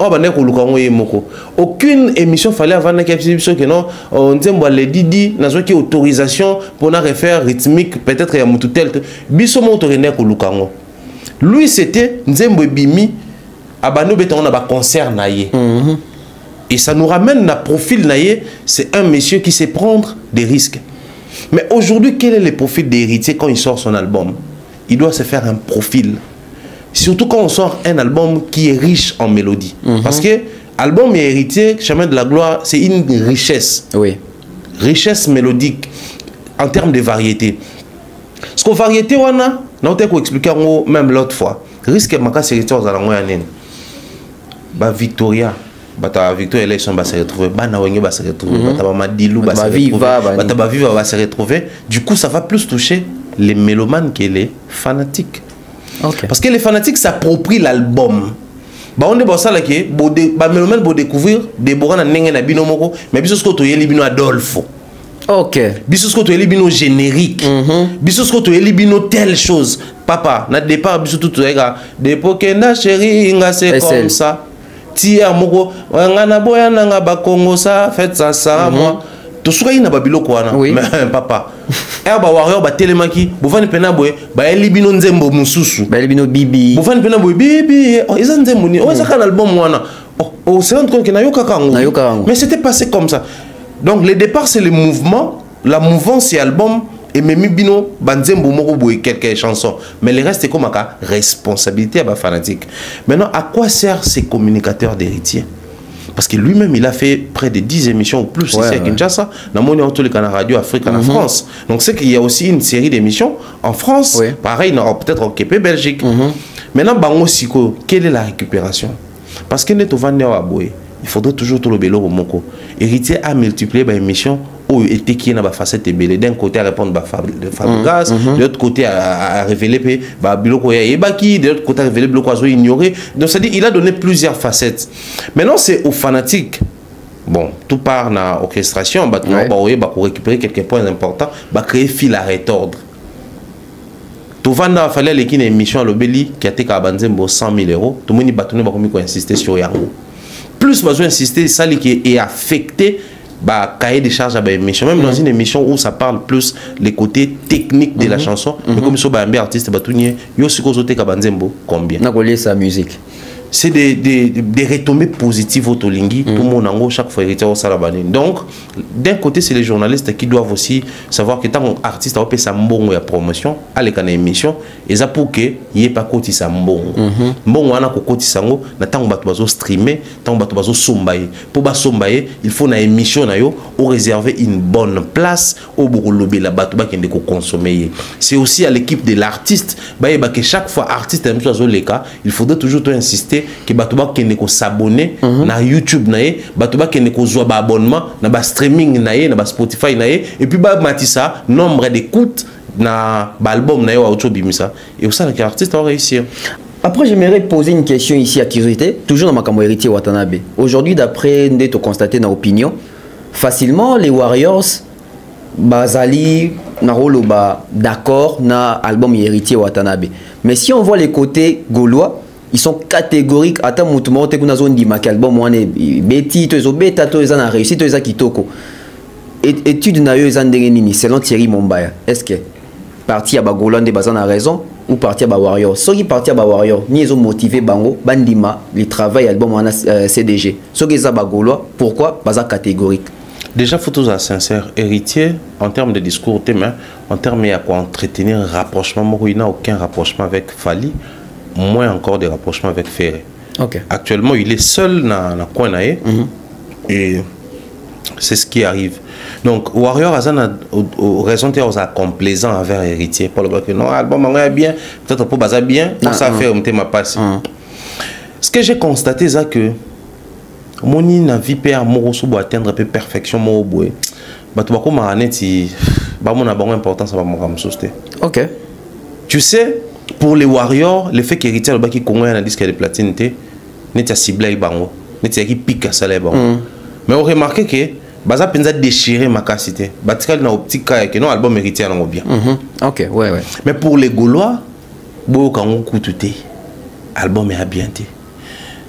Aucune émission fallait avant que non. On dit les Didi, n'a pas autorisation pour na refaire rythmique. Peut-être il y a tout tel. Biso motorine ko lui c'était Nzembo Bimi. Abano beton on a un concert naïe. Et ça nous ramène à profil naïe. C'est un monsieur qui sait prendre des risques. Mais aujourd'hui, quel est le profil d'héritier quand il sort son album? Il doit se faire un profil. Surtout quand on sort un album qui est riche en mélodie. Parce que album et héritier, Chemin de la Gloire, c'est une richesse. Oui. Richesse mélodique en termes de variété. Ce qu'on variété, on a, on a expliqué même l'autre fois. Risque que c'est héritier aux alentours bah Victoria. Victoria élection va se retrouver. Nawenge va se retrouver. Madilou va se retrouver. Va se retrouver. Du coup, ça va plus toucher les mélomanes que les fanatiques. Okay. Parce que les fanatiques s'approprient l'album. On est ça là que mélomane pour découvrir des borans na bino moko mais biso ko to yeli bino Adolfo. OK. Biso ko to yeli bino générique. Biso ko to yeli bino telle chose. Papa, na départ biso tout ega dépôt que na chérie nga c'est comme ça. Tia moko ngana boya nga ba Congo ça fait ça moi. To suka ina babilo ko wana mais papa ba warrior ba telemaki bo vani pena boye ba elibino nzembo mususu ba elibino bibi bo vani pena boye bibi eza nzembo ni eza kana album wana on se rend compte que na yoka kango mais c'était passé comme ça. Donc le départ c'est le mouvement, la mouvance et album et même bino banzembo moko boye quelques chansons mais le reste c'est comme ka responsabilité à ba fanatique. Maintenant à quoi servent ces communicateurs d'héritiers? Parce que lui-même, il a fait près de 10 émissions ou plus ici à Kinshasa. Dans mon Radio Afrique en France. Donc c'est qu'il y a aussi une série d'émissions en France. Pareil, peut-être au Québec, Belgique. Maintenant, Bango Siko, quelle est la récupération? Parce que il faudrait toujours tout le bélo au moko. Héritier a multiplié les émissions où était qui n'a pas facette belé. D'un côté à répondre de Fabregas, de l'autre côté à révéler Biloko Ebaki, de l'autre côté à révéler Biloko Azo ignoré. Donc c'est-à-dire il a donné plusieurs facettes. Maintenant c'est aux fanatiques. Bon, tout part dans l'orchestration, pour récupérer quelques points importants, créer fil à retordre. Tout le monde a fallu l'équipe d'émission à l'Obéli qui a été à 100 000 €. Tout le monde a insisté sur Yango. Plus besoin d'insister, ça qui est affecté. Cahier des charges à l'émission, même dans une émission où ça parle plus les côtés techniques de la chanson, mais comme ça, un artiste, combien sa musique. C'est des retombées positives au Tolingi pour mon ango chaque fois héritier au Salabani. Donc, d'un côté, c'est les journalistes qui doivent aussi savoir que tant qu'artiste a fait sa mbongo et promotion, à l'écran émission, et ça pour que y ait pas côté sa mbongo. Mbongo ana ko côté sango, na tant que bazo streamer, tant que bazo sombaye. Pour ba sombaye, il faut na émission na yo ou réserver une bonne place au bourolobe la bato ba kende ko consommer. C'est aussi à l'équipe de l'artiste, que chaque fois artiste aime choisir les cas, il faudrait toujours insister que batuba kende ko s'abonner na YouTube nae batuba kende ko zo ba abonnement na ba streaming nae na ba Spotify nae et puis ba matisa nombre d'écoutes na ba album nae wa auto bimisa et ça les artistes vont réussir. Après j'aimerais poser une question ici à curiosité toujours dans Makambo héritier Watanabe. Aujourd'hui d'après Ndeto constaté dans opinion facilement les Warriors Bazali Naroloba d'accord na album héritier Watanabe. Mais si on voit les côtés gaulois ils sont catégoriques. Attends, mutumo te kuna zone di makalbum wane beti to zo beta to ezana réussite to ezakitoko. Étude na yo ezandenge nini selon Thierry Mombaya. Est-ce que parti à Bagolande bazana raison ou parti à Warrior? Ceux qui parti à Warrior ni ils ont motivé bango bandima le travail album wana CDG. Ceux qui za Bagolois pourquoi baza catégorique? Déjà faut tous sincère héritier en termes de discours témoin en termes à quoi entretenir un rapprochement il n'a aucun rapprochement avec Fally. Moins encore des rapprochements avec Ferré. Actuellement, il est seul dans le coin et c'est ce qui arrive. Donc, Warrior a raison de complaisant envers héritier. Pour le bloc, non, album est bien, peut-être pour baser bien, ça fait ma passe. ce que j'ai constaté c'est que mon na vie père mo so atteindre peu perfection mo boy bato ba ko maraneti ba mon a bon importance ba mo kam soste. OK. Tu sais, pour les Warriors, le fait qu'héritier le baki Congo un disque de platine n'est pas ciblé bango, n'est pas qui pique à salaire bango. Mais on remarque que baza penza déchirer ma capacité. Batikal na optique que non album héritier na bien. OK, ouais. Mais pour les Gaulois, bo kango kututé. Album est bien té.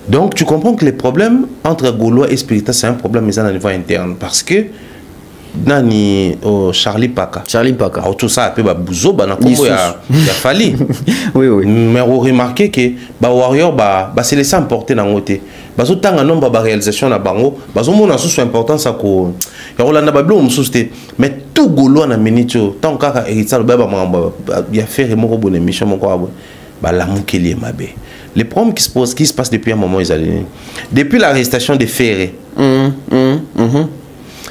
Donc tu comprends que les problèmes entre Gaulois et Spirita c'est un problème mais à niveau interne parce que nani Charlie Paka tout ça peu ba buzo ba na kombo ya fali oui mais on remarqué que ba warrior ba se laisser emporter na ngote ba so tanga nomba ba réalisation na bango ba so mona so importance ko ya rolanda ba blo msuste mais tout Gaulois na minito tant kaka héritier ba ya faire moko bonne émission moko abo ba la mukeli mabe les problèmes qui se passent depuis un moment depuis l'arrestation de Ferré.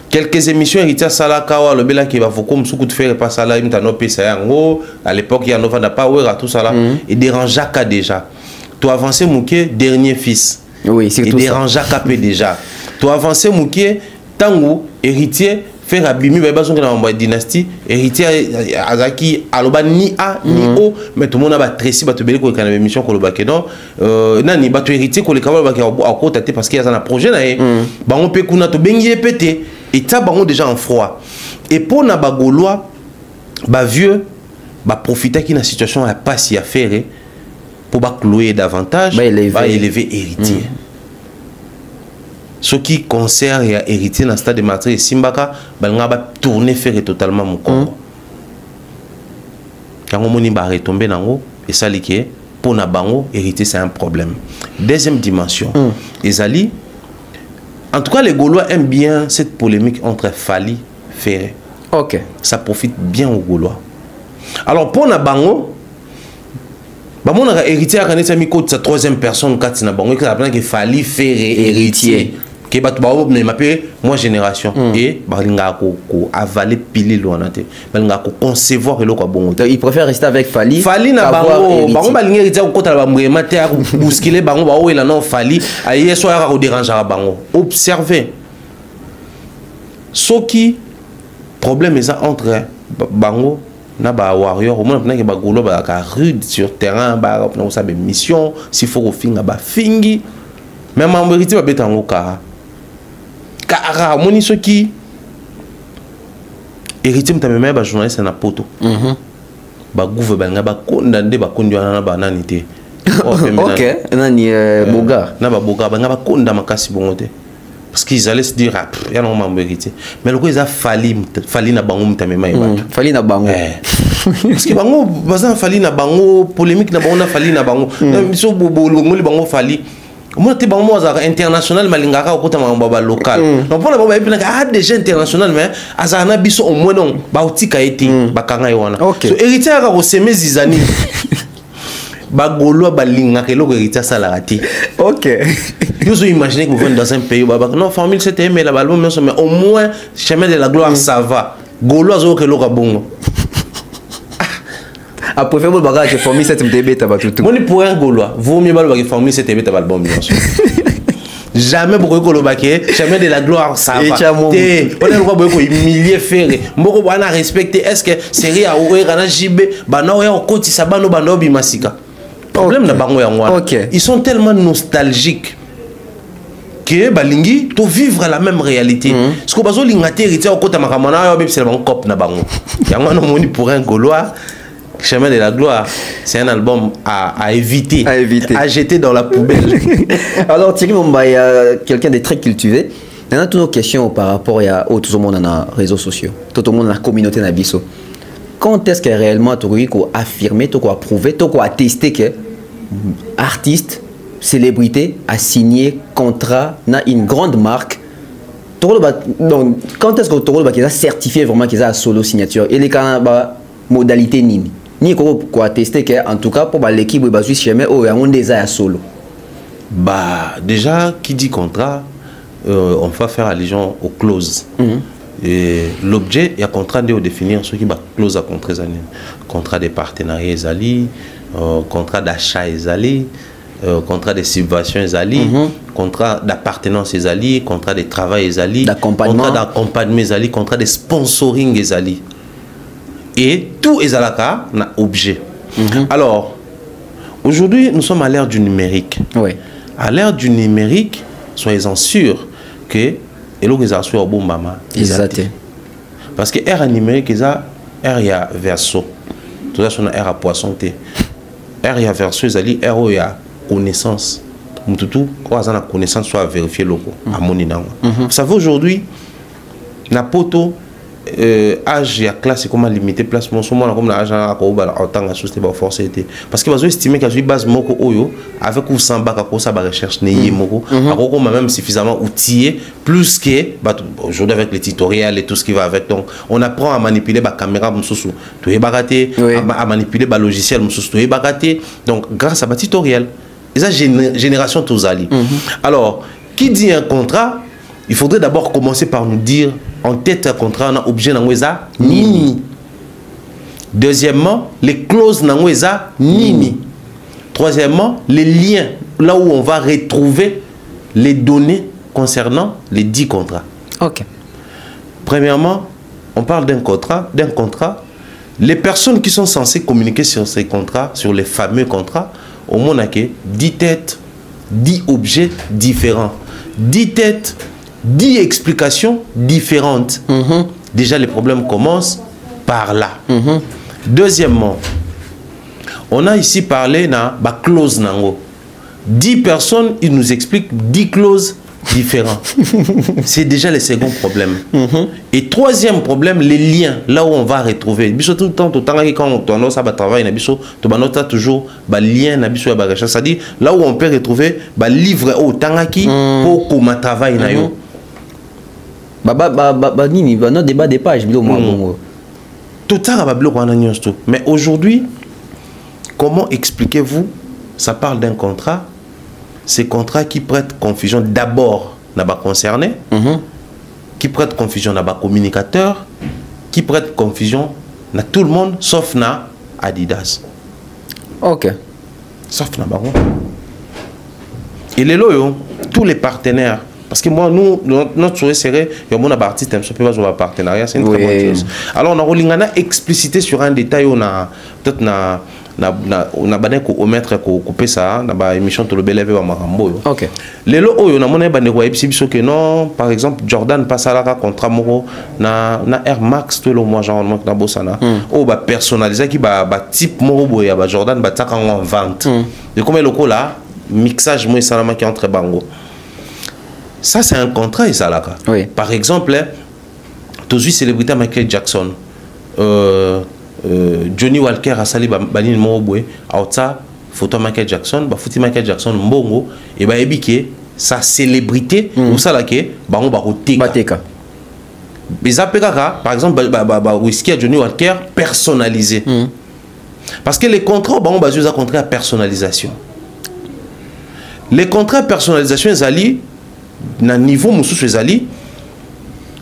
Quelques émissions héritières Salakawa le bela qui va faut comme sous coup de fer pas ça là il t'en opé ça en à l'époque il y a Nova n'a pas ouais tout ça là et dérange Jacques déjà toi avancer Mouké dernier fils oui c'est tout ça dérange Jacques déjà toi avancer Mouké tango héritier faire abimi ba bazo na mba dynastie héritier azaki aloba ni a ni o mais tout le monde a ba tresi ba to beli ko kana émission ko lo ba kenon nani ba to héritier ko le kabalo ba ko akota te parce qu'il y a un projet na e ba on peut kuna to bengi pété. Et ça, bah, déjà en froid. Et pour les Gaulois, bah, vieux, bah, profiter d'une situation à pas si à faire pour bah, clouer davantage, bah, élever héritier. Ce qui concerne et héritier dans le stade de Martyr et Simbaka, bah, on va tourner faire totalement mon corps. Quand on va retomber dans l'eau, et ça, pour les bango, héritier, c'est un problème. Deuxième dimension, Ezali. En tout cas, les Gaulois aiment bien cette polémique entre Fali et Ferré. OK. Ça profite bien aux Gaulois. Alors, pour Nabango, mon héritier a mis sa troisième personne, Katina Bango, qui a Fali Ferré héritier. Qui est moi génération. Et Balinga ko avaler pile loin. Balinga ko concevoir le ko bon. Il préfère rester avec Fali. Fali na bango, bango balinga héritier ko kota ba mbrema te ko bousculer bango ba o ela non Fali, aye so ya ko déranger bango. Observez. Ce qui problème est entre bango na ba warrior, au moins que ba golo ba ka rude sur terrain, ba na sa mission, s'il faut finga ba fingi. Même en vérité ba betango ka car moni ce qui héritier mtameme ba journaliste na poto ba gouve ba ngaba condamné ba kondiana na ba nanité OK nani boga na ba boga ba ngaba condamné makasi bongote parce qu'ils allaient se dire ya non ma héritier mais le quoi ils a fali na bango mtameme fali na bango parce que bango bazan fali na bango polémique na bango na fali na bango so ngoli bango fali moi te bango international malingaka au côté mamba local donc pour la baba epina déjà international mais azana biso au moins non ba utika eti bakanga yona so héritier ka ko semer zizani ba golo ba lingaka eloko héritier sala rati. OK. Vous imaginez que vous venez dans un pays baba non famille c'était aimé la balbum mais au moins chemin de la gloire ça va golo azo ke loka bongo. Après faire le bagage de famille cette MTB t'as tout. Moi pour un Gaulois, vaut mieux mal bagage famille cette MTB t'as album bien sûr. Jamais beaucoup Gaulois baké, jamais de la gloire ça va. On est le roi beaucoup humilier faire. Mboko bana respecter est-ce que série à ouvrir kana JB bana ya okoti sabano bana bimasika. Problème na bango ya ngwana. Ils sont tellement nostalgiques que balingi to vivre la même réalité. Ce que bazo lingate héritier okota makamana ya bebisela bango cop na bango. Yango na moni pour un Gaulois Chemin de la gloire, c'est un album à éviter, à jeter dans la poubelle. Alors Thierry Mumba, il y a quelqu'un de très cultivé. Il y a toutes nos questions par rapport à tout le monde dans les réseaux sociaux, tout le monde dans la communauté Nabiso. Quand est-ce que réellement tu as affirmé, tu as prouvé, tu as testé que artiste, célébrité a signé contrat dans une grande marque? Donc quand est-ce que tu as certifié vraiment qu'ils ont solo signature et les modalité nini? Ni quoi tester que en tout cas pour l'équipe de Basu jamais on déjà solo. Bah déjà qui dit contrat on va faire allusion aux clauses. Et l'objet il y a contrat de définir ce qui va clause à contrat de partenariat ezali, contrat d'achat ezali, contrat de subvention ezali, contrat d'appartenance ezali, contrat de travail ezali, contrat d'accompagnement ezali, contrat de sponsoring ezali. Et tout ezalaka na objet. Alors, aujourd'hui, nous sommes à l'ère du numérique. Oui. À l'ère du numérique, soyez-en sûrs que elo que ça soit au bon moment. Exact. Parce que ère numérique eza ère ya verso. Tout ça son ère à poisson té. Ère ya verso ezali ère où ya connaissance. Mututu quoi ça na connaissance soit vérifier loco à mon inango. Vous savez aujourd'hui na poto âge et classe comment limiter placement souvent comme l'âge à quoi autant à souci ba forcer parce que bazo estimer que je base moko oyo avec ou sans bac à ça ba recherche né moko ako même suffisamment outillé plus que aujourd'hui avec les tutoriels et tout ce qui va avec. Donc on apprend à manipuler ba caméra mususu to e bagaté à manipuler ba logiciel mususu to e bagaté. Donc grâce à ba tutoriel et ça génération tozali. Alors qui dit un contrat, il faudrait d'abord commencer par nous dire en tête un contrat, on a objet n'angweza nini. Deuxièmement, les clauses n'angweza nini. Troisièmement, les liens, là où on va retrouver les données concernant les 10 contrats. Ok. Premièrement, on parle d'un contrat. Les personnes qui sont censées communiquer sur ces contrats, sur les fameux contrats, au moins on a 10 têtes, 10 objets différents. 10 têtes, 10 explications différentes. Déjà, les problèmes commencent par là. Deuxièmement, on a ici parlé de la clause nango. 10 personnes, ils nous expliquent 10 clauses différentes. C'est déjà le second problème. Et troisième problème, les liens, là où on va retrouver. Tout le temps, quand on travaille, on a toujours des liens, c'est-à-dire là où on peut retrouver des livres au Tangaki pour qu'on travaille. Notre débat des pages. Tout ça, mais aujourd'hui, comment expliquez-vous? Ça parle d'un contrat. Ces contrats qui prêtent confusion d'abord n'a pas concerné, qui prêtent confusion n'a pas communicateur, qui prêtent confusion n'a tout le monde sauf na Adidas. Ok. Sauf na baron. Et les loyaux, tous les partenaires. Parce que moi, nous, notre souhait serait que mon artiste un peu pas un partenariat, c'est une très bonne chose. Alors, on a explicité sur un détail, on a peut-être on a bané ko mettre ko couper ça na ba émission to le bel avec makambo. OK. Lelo oyo na mona bané ko biso que non, par exemple Jordan passe à la contrat moko na Air Max to le mois genre na bosana. O ba personnaliser qui ba type moko boya ba Jordan ba taka en vente. Et comme le ko là mixage moi ça qui entre bango. Ça c'est un contrat et ça là. Oui. Par exemple, tous les célébrités Michael Jackson Johnny Walker a sali banine mobwe aota photo Michael Jackson ba fouti Michael Jackson mbongo et ba ebike sa célébrité ou ça là ke bango ba koteka par exemple whisky à Johnny Walker personnalisé parce que les contrats bango ba juste contrat à personnalisation. Les contrats personnalisation ezali na niveau mususu ezali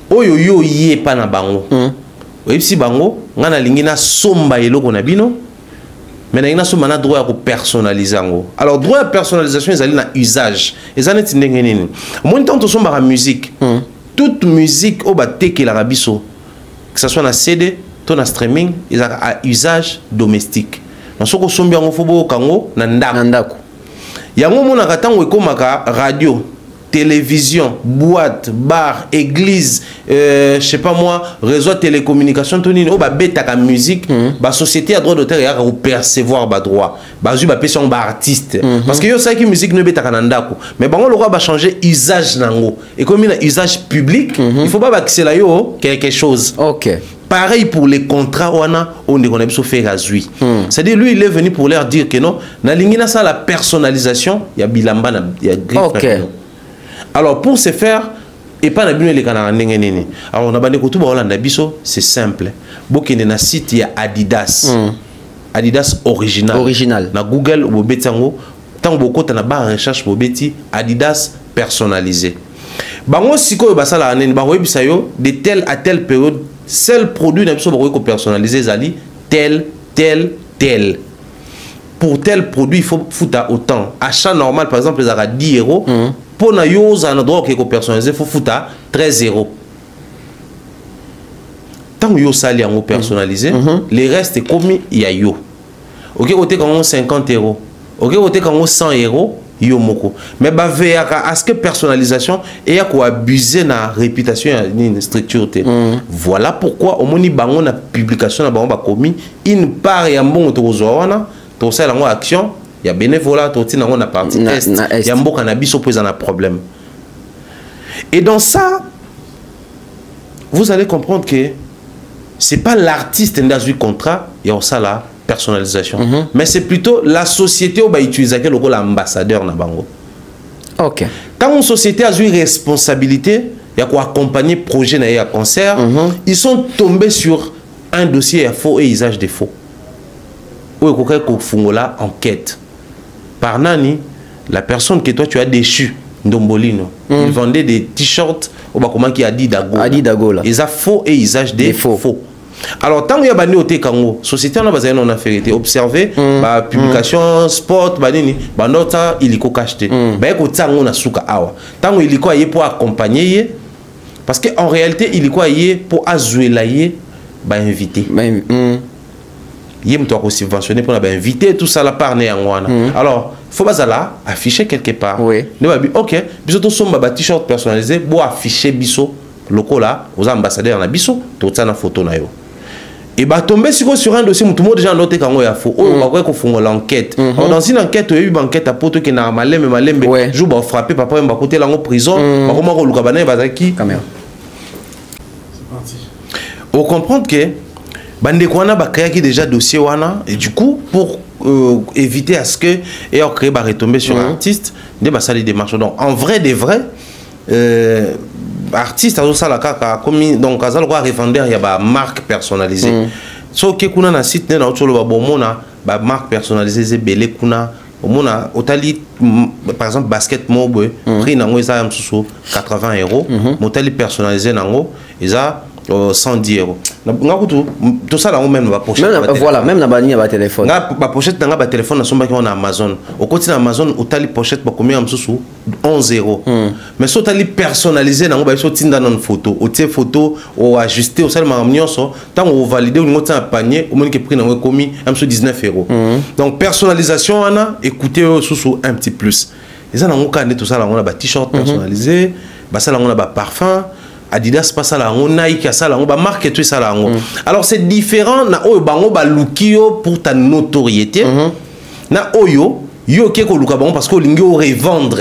oyo yo yé pa na bango. Oui, si bango, on a l'ingéna somba et l'eau bino, mais on a somba droit à personnaliser. Alors droit à personnalisation, ils allaient na usage. Ils allaient t'indengenini. Moi, tant que somba la musique, toute musique au baté qui la rabiso, que ce soit na CD, ton na streaming, ils ont à usage domestique. Donc ce que somba en fobo kango na ndako. Yango mona katango ekomaka radio. Télévision, boîte, bar, église, je sais pas moi, réseau de télécommunication, tout le monde ba bêta la musique, ba société à droit d'auteur et à percevoir ba droit, ba ju ba pétion ba artiste, parce que yo ça qui musique ne bêta kanandako, mais bon le roi va changer usage nango, et comme il a usage public, il faut pas baxer là yo quelque chose. Ok. Pareil pour les contrats, on est fait razui. C'est-à-dire, lui, il est venu pour leur dire que non, na lingina ça la personnalisation, il y a bilamba, il y a griffe. Ok. Alors pour ce faire, et pas na bino les canards n'engeni. Alors on a bandé tout Hollande biso, c'est simple. Bokende na site il y a Adidas. Adidas original. Original. Na Google ou betango, tant beaucoup na ba recherche bobeti Adidas personnalisé. Bango siko basala anen ba webisa yo de telle à telle période, seul produit na biso ba ko personnaliser zali tel. pour tel produit il faut foutre autant. Achat normal par exemple, ils ont 10 euros. Pour na yo za na droit que personnalisé, il faut foutre 13 euros. Tant que yo sali en personnalisé, les restes est commis il y a yo. OK, côté quand 50 euros. OK, côté quand 100 euros. Mais bah à ce que personnalisation et à quoi abuser na réputation une structure. Voilà pourquoi au moni bango na publication na bango ba commis une part ya mbongo to zoana to sala ngo action ya bénévolat to tina ngo na partie est ya mboka na biso pose un problème. Et dans ça vous allez comprendre que c'est pas l'artiste dans le contrat il y a ça là personnalisation, mais c'est plutôt la société qui va utiliser le rôle ambassadeur na bango. OK. Quand une société a une responsabilité, il y a quoi accompagner projet na ya concert, ils sont tombés sur un dossier à faux et usage des faux. Ou ko fungola enquête. Par nani la personne que toi tu as déchu Ndombolino, il vendait des t-shirts au comment qui a dit Dago. Ils ont faux et usage des faux. Alors, tant qu'il y a des sociétés société on a besoin d'en faire observer, publication, sport, nota il faut acheter. On a souka awa. Tant il faut y pour accompagner, parce qu'en réalité il faut y pour azuelayer, inviter. Il faut subventionner pour inviter tout ça la part alors il faut pas afficher quelque part. Oui. Ok, biso sommes t-shirt personnalisé, pour afficher biso loco là aux ambassadeurs na biso, tout ça na photo na yo. Et bah tomber sur un dossier tout le monde déjà noté quand il y a faux on va qu'on font l'enquête dans une enquête il y a eu une enquête à poto qui n'a malembe jour bah frapper papa va côté là en prison comment on le cabanet va qui caméra c'est parti on comprend que bande kwana ba créer déjà dossier wana et du coup pour éviter à ce que et on crée bah retomber sur un artiste des bah ça les démarches donc en vrai des vrais artiste à ça la kaka comme donc azal quoi revendeur il y a ba marque personnalisée so que kuna na site na otolo ba bomona ba marque personnalisée c'est belé kuna omona otali par exemple basket mobo prix nango ça msusu 80 euros motali personnalisé nango ça 110 euros. Tout ça là on même va pochette. Voilà, même la bannière va téléphone. La pochette n'a pas téléphone na somba qui on a Amazon. Au côté d'Amazon, au tali pochette pour combien sous 11 euros. Mais so tali personnalisé na ba so tinda non photo. Au tie photo au ajusté au sel maramnio so tant on valider au monter un panier au moins que prix na commis sous 19 euros. Donc personnalisation on a écoutez sous un petit plus. Et ça na on connaît tout ça là on a ba t-shirt personnalisé, ba ça là on a ba parfum Adidas pas ça là on Nike ça là on va marquer tout ça là alors c'est différent na oyo bango ba lukio pour ta notoriété na oyo yo ke ko luka bango parce que lingi o revendre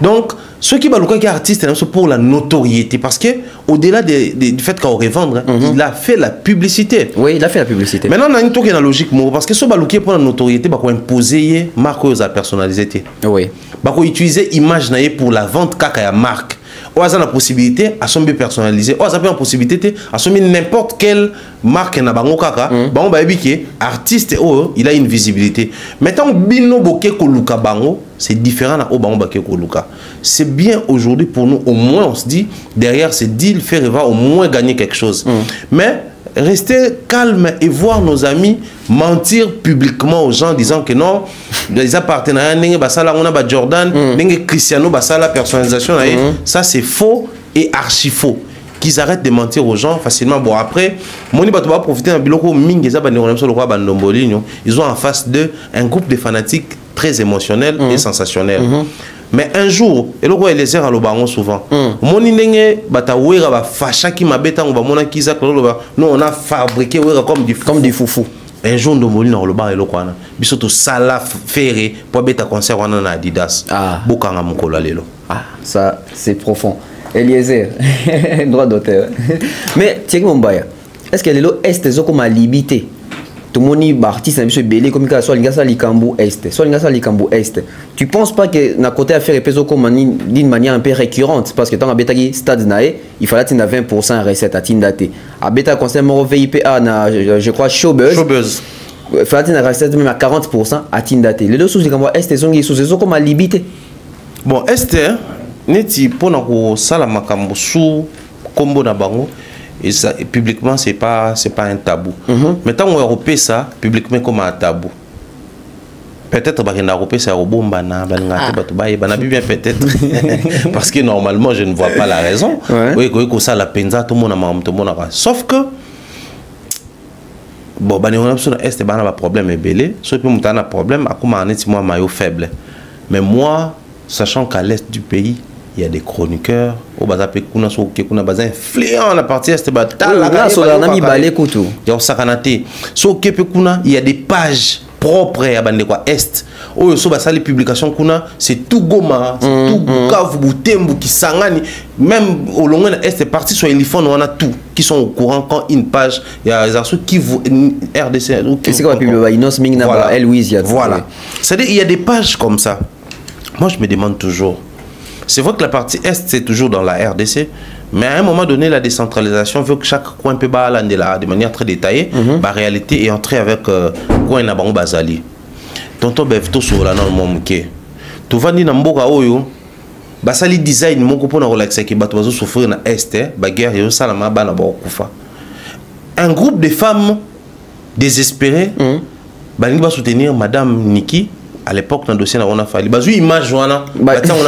donc ceux qui ba luka qui artiste c'est pour la notoriété parce que au-delà du fait qu'on revendre il a fait la publicité. Oui, il a fait la publicité. Maintenant on a une toque na logique parce que ce ba luki pour la notoriété ba ko imposer marque aux personnalité. Oui. Ba ko utiliser image na pour la vente kaka ya marque. On a la possibilité à son personnalisé. On a la possibilité à son n'importe quelle marque na bango kaka. Bango ba ebiké artiste il a une visibilité. Maintenant bino boké ko luka bango, c'est différent na o bango baké ko luka. C'est bien aujourd'hui pour nous au moins on se dit derrière ce deal faire va au moins gagner quelque chose. Mais rester calme et voir nos amis mentir publiquement aux gens disant que non les partenariats n'engé basala on a ba Jordan n'engé Cristiano basala personnalisation ça c'est faux et archi faux qu'ils arrêtent de mentir aux gens facilement bon après moni bato va profiter d'un biloko mingi ça ba ne sur le roi Bandombolinho ils ont en face d'eux un groupe de fanatiques très émotionnels et sensationnels. Mais un jour, et le roi Eliezer a le baron souvent. Moni nenge bata wera ba facha ki mabeta on va mona kiza nous on a fabriqué wera comme du foufou. Un jour Ndombolino na le bar et le kwana. Biso to sala ferré pour beta concert wana na Adidas. Bokanga mukolo lelo. Ah, ça c'est profond. Eliezer, droit d'auteur. Mais Thierry Mombaya, est-ce que lelo est zoko ma limité? Tout le monde artiste est belé comme soit l'ingasa likambu est soit l'ingasa likambu est tu penses pas que na côté à faire peso comme d'une manière un peu récurrente parce que tant à betagi stade nae il fallait atteindre 20% recette à tindate à beta concert moro VIPA na je crois showbuzz il fallait atteindre recette même à 40% à tindate les deux sous likambu est zongi sous comme à limité bon est neti pona ko sala makambo sous combo na bango. Et ça, et publiquement, c'est pas un tabou. Mais tant qu'on repère ça, publiquement, comme un tabou. peut-être que c'est un bien peut-être parce que normalement je ne vois pas la raison. Oui, que ça la penza tout le monde sauf que bon on a problème est belé sauf que on a problème à comment on est moi maillot faible. Mais moi sachant qu'à l'est du pays il y a des chroniqueurs au bazapé kuna so ke kuna bazin influent la partie est batala so la nami balé kutu ya sakanate so ke pe kuna il y a des pages propres à bande quoi est oh so ba sali publication kuna c'est tout Goma c'est tout Bukavu Butembo Kisangani même au long de est parti sur Elifone on a tout qui sont au courant quand une page il y a des articles qui vous RDC c'est quoi publier Inos Mingna ba Louise voilà c'est-à-dire il y a des pages comme ça. Moi je me demande toujours. C'est vrai que la partie Est, c'est toujours dans la RDC, mais à un moment donné, la décentralisation veut que chaque coin peut balander là de manière très détaillée, la réalité est entrée avec coin Nabango Bazali. Tonton Bevto sur la norme Momuke. Tu vas dire Namboka Oyo, Basali design moko pour relaxer qui bat oiseau souffrir na Est, baguerre et salama bana Kufa. Un groupe de femmes désespérées, Balingi va soutenir Madame Niki. À l'époque, dans le dossier, on a fallu. Bazu image, on a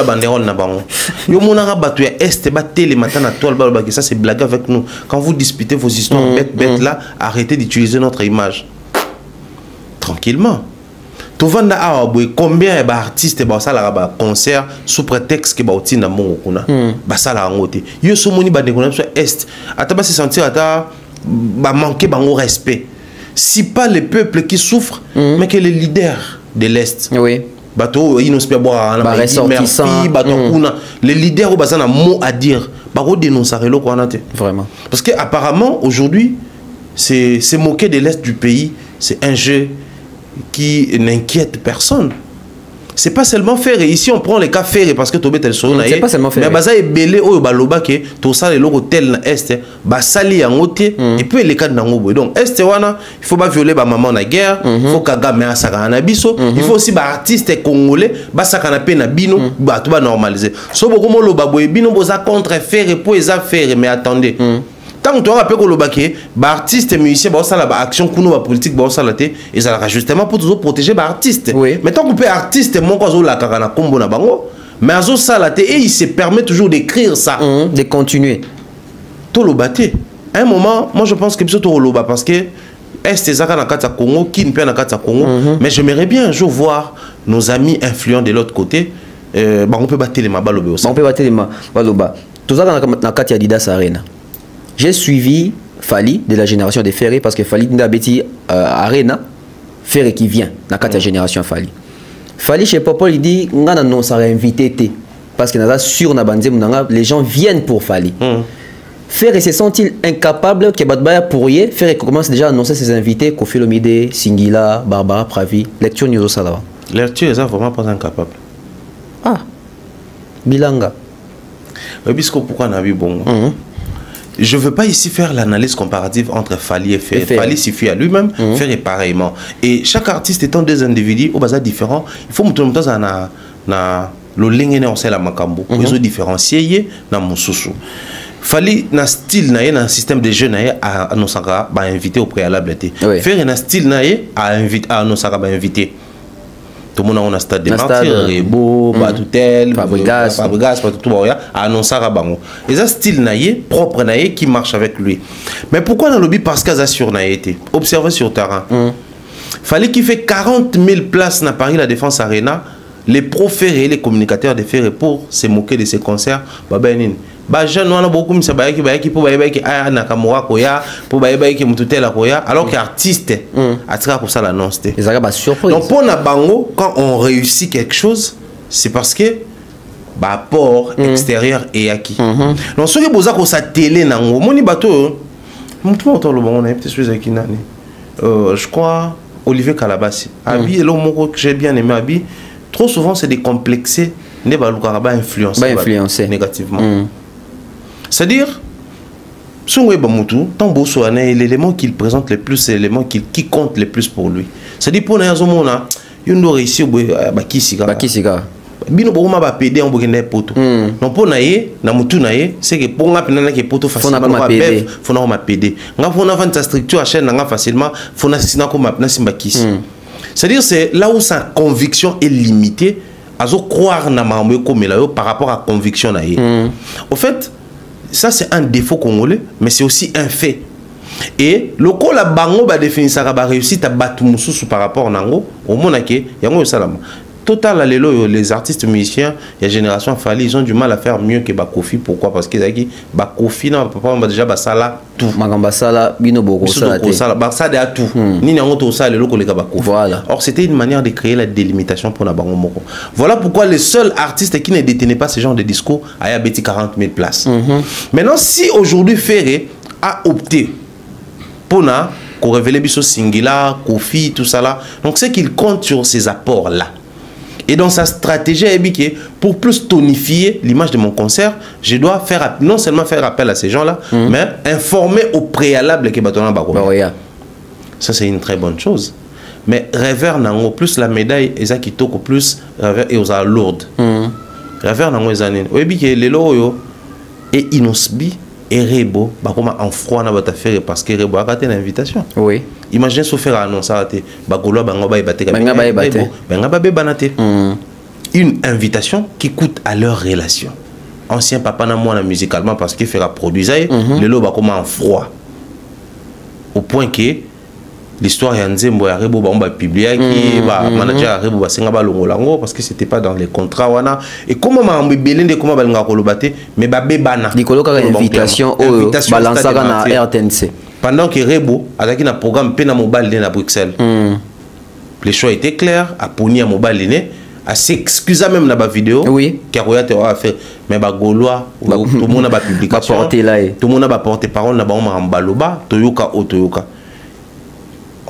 banderole na bango. Yo monara batu ya est, batte les matins à toile, ça c'est blague avec nous. Quand vous disputez vos histoires bêtes là, arrêtez d'utiliser notre image. Tranquillement. Tovanda awa combien d'artistes ba sala ba concert sous prétexte que ba otina mongo kuna. Ba sala ngote. Yo so moni ba ndeko na est. Ata ba se sentir ata ba manquer bango respect. Si pas le peuple qui souffre, mais que les leaders de l'Est. Oui. Bateau, ils n'ont pas boire la les leaders ont un mot à dire. Baro dénoncer le quoi vraiment. Parce que apparemment aujourd'hui, c'est moquer de l'Est du pays, c'est un jeu qui n'inquiète personne. C'est pas seulement faire ici on prend les cas faire parce que Tobé tel son c'est pas seulement faire mais baza ebelé o baloba ke to ça les locaux tel na est ba sali en oté et puis les cas nango donc est wana il faut pas violer ba maman na guerre faut Kagame asaka na biso il faut aussi ba artiste congolais ba saka na pe na bino ba to ba normaliser so boko mo loba boy bino boza contre faire et pour les affaires mais attendez tant que tu as appelé le artiste musicien bah ça la action kuno ba politique bah ça la té et ça justement pour toujours protéger ba artiste mais tant qu'on peut artiste mon quoi la karana kombo na bango mais azo ça la té et il se permet toujours d'écrire ça de continuer tout le batté à un moment moi je pense que plutôt tout le bas parce que est zaka na kata Congo qui ne peut na kata Congo mais j'aimerais bien un jour voir nos amis influents de l'autre côté bah on peut battre les mabalobe aussi on peut battre les mabaloba tout ça na kata Adidas Arena. J'ai suivi Fali de la génération des Ferré parce que Fali Ndabeti Arena Ferré qui vient dans la génération Fali. Fali chez Popol il dit ngana non ça invité parce que sur na bandé les gens viennent pour Fali. Ferré se sent-il incapable que Badbaya pourrier Ferré commence déjà à annoncer ses invités Kofi Olomide, Singila, Barbara Pravi, lecture Nyozo Salava. Lecture est vraiment pas incapable. Ah. Bilanga. Mais puisque pourquoi on a vu bon. Je ne veux pas ici faire l'analyse comparative entre Fali et Ferré. Fali suffit à lui-même, Ferré pareillement. Et chaque artiste étant des individus au bazar différent, il faut montrer que na le lingene on sait la makambo. Ils ont différencié na mususu. Fali na style na un système de jeu na à nosaka ba invité au préalable été. Ferré na style na à inviter à nosaka ba invité. Tout le monde a un stade de martyrs, Rebo, Batoutel, Fabregas, tout a annoncé à Bango. Et ça, style naïe, propre naïe, qui marche avec lui. Mais pourquoi dans le lobby? Parce qu'il a sur naïe, observé sur terrain. Fallait qu'il fait 40 000 places dans Paris, la Défense Arena, les proférés, les communicateurs de faire pour se moquer de ces concerts. Bah jeune on a beaucoup mis ça qui pour baïki ah Nakamura koya pour baïki mututela koya alors qu'artiste à travers pour ça l'annonce et ça va surprise donc pour na bango quand on réussit quelque chose c'est parce que bah apport extérieur et acquis donc ceux qui boza ko sa télé nango moni bato mutu auto le bon on a peut-être chose qui nani je crois Olivier Kalabassi Abi et l'homme que j'ai bien aimé Abi trop souvent c'est décomplexé ne ba lukaraba influencer négativement. C'est-à-dire, l'élément qu'il présente le plus, c'est l'élément qui compte le plus pour lui. C'est-à-dire, pour nous, il doit réussir à Bakisiga. Bino boma ba pédé on bokende poto. Non pour naie, na mutu naie, c'est que pour nga penana ke poto facilement faut na ma pédé. Nga faut na vendre sa structure à chaîne nga facilement, faut na sina ko mapna simbakisi. C'est-à-dire, c'est là où sa conviction est limitée, à croire na mambo comme là par rapport à conviction na. Au fait, ça c'est un défaut congolais, mais c'est aussi un fait. Et le coup la bango ba définir ça ba réussite à battre mususu par rapport à nango, au monake, yango salama. Total les artistes musiciens, il y a génération Fally, ils ont du mal à faire mieux que Bakofi. Pourquoi? Parce qu'ils ont Bakofi, non, papa, on va déjà basala tout. Magambasala, bino boko sala. Basala tout. Ni n'ango tout ça, les locaux les Bakofi. Voilà. Or c'était une manière de créer la délimitation pour Nabango Moko. Voilà pourquoi les seuls artistes qui ne détenaient pas ce genre de discours avaient bâti 40 000 places. Maintenant, si aujourd'hui Ferré a opté pour qu'on révèle Bisso Singila, Kofi, tout ça là, donc c'est qu'il compte sur ces apports là. Et dans sa stratégie, pour plus tonifier l'image de mon concert, je dois faire, non seulement faire appel à ces gens-là, mais informer au préalable que Batona Bago. Ça, c'est une très bonne chose. Mais Revers Nango, plus la médaille, et ça qui toque plus, Revers et aux lourdes. Revers Nango, et années. Oui, que les loyaux et Inosbi et Rebo, Bakoma en froid na batafaire parce que Rebo a raté l'invitation. Oui. Imaginez ce faire annoncer à te Bagolo Bangoba et Baté. Une invitation qui coûte à leur relation. Ancien papa n'a moins musicalement parce qu'il fera produire le lot Bakoma en froid. Au point que l'histoire est en Zembo et Rebo Bamba publié qui va manager Rebo Basenga Longolango parce que c'était pas dans les contrats wana et comment m'a embellé de comment balinga kolobate mais babé bana Nicolo ka invitation au balancer na RTNC pendant que Rebo avec un programme pena mobile à Bruxelles. Les choix étaient clairs à Pony à mobile à s'excuser même dans la vidéo Karoya te a fait mais ba Gaulois tout le monde a ba publication tout le monde a ba porter parole na ba on baloba toyoka otoyoka.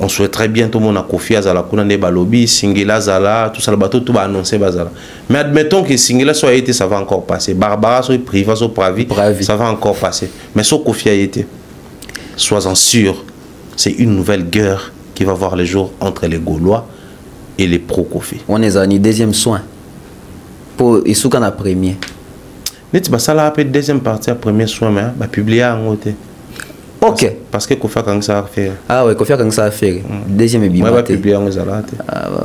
On souhaiterait bien tout le monde a Kofi Azala, Kounande Balobi, Singela Zala, tout ça, le bateau, tout va annoncer Bazala. Mais admettons que Singela soit été, ça va encore passer. Barbara soit privé, soit pravi, ça va encore passer. Mais soit Kofi a été, sois-en sûr, c'est une nouvelle guerre qui va voir le jour entre les Gaulois et les pro-Kofi. On est en deuxième soin. Pour Issoukan à premier. Net Basala a fait deuxième partie à premier soin, mais bah publié en côté. Ok. Parce que Kofi a ça à faire. Ah ouais, Kofi a ça à faire. Deuxième et bien. Moi, je vais publier en Zala.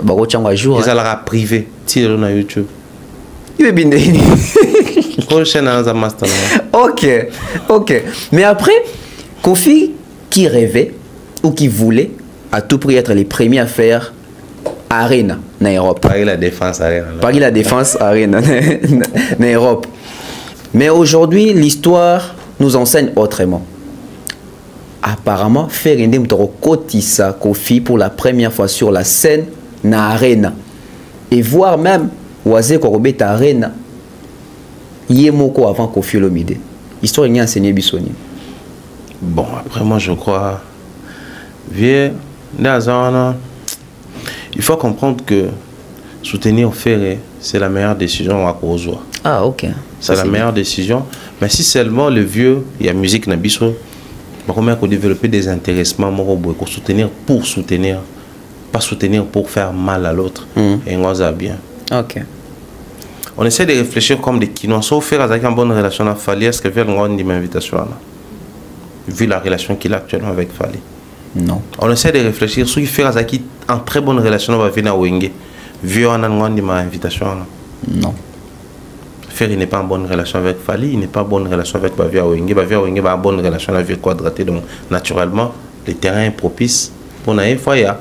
Bah, on jour. Ils allaient privé. Tire sur YouTube. Il est bien. Ok. Ok. Mais après, Kofi qui rêvait ou qui voulait à tout prix être les premiers à faire Arena en Europe. Paris la défense Arena. Paris la défense Arena en Europe. Mais aujourd'hui, l'histoire nous enseigne autrement. Apparemment, Ferré Mtoro Kotissa Kofi pour la première fois sur la scène na Arena. Et voir même Oazé Korobet Arena Yemoko avant Kofi Olomide. Histoire n'y a enseigné Bissoni. Bon, après moi je crois il faut comprendre que soutenir Ferré, c'est la meilleure décision à Kozoa. Ah ok. C'est la meilleure décision. Mais si seulement le vieux, il y a musique na Bissoni. Comment développer des intéressements pour soutenir, pas soutenir pour faire mal à l'autre. Et on va bien. Ok. On essaie de réfléchir comme des Kinois. Sauf faire avec une bonne relation avec Fally, est-ce que faire une grande invitation là? Vu la relation qu'il a actuellement avec Fally. Non. On essaie de réfléchir sur qui faire avec en très bonne relation avec venir à Wenge. Vu une grande invitation là. Non. Ferré n'est pas en bonne relation avec Fally, il n'est pas en bonne relation avec Bavia Wenge. Bavia Wenge a en bonne relation avec Quadraté. Donc, naturellement, le terrain est propice pour Naïf Foya.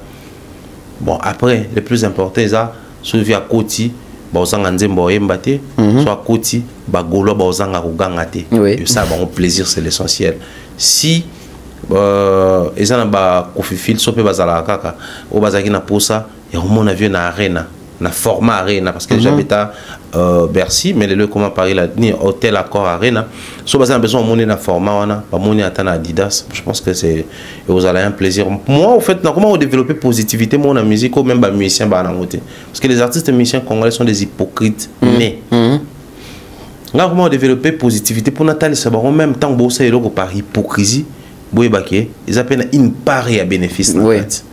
Bon, après, le plus important, c'est ça. Soit à Koti, Baozanga Nzembo Mbate, soit Koti, Bagolo, Baozanga Rugangate. Et ça, bon, plaisir, c'est l'essentiel. Si, ils ont un Kofi Sope Bazala Kaka, au Bazaki na Posa, et au mon avion na Arena. Na format Arena parce que j'habite à Bercy mais le comment Paris la ni hôtel Accor Arena so besoin monter na format on a pas monter à Adidas. Je pense que c'est vous allez un plaisir. Moi en fait comment on développer positivité moi en musique ou même ba musicien ba na côté parce que les artistes musiciens congolais sont des hypocrites nés. Là comment développer positivité pour Nathalie ça en même temps bon c'est logo par hypocrisie boy baké ils appellent une part à bénéfice en fait.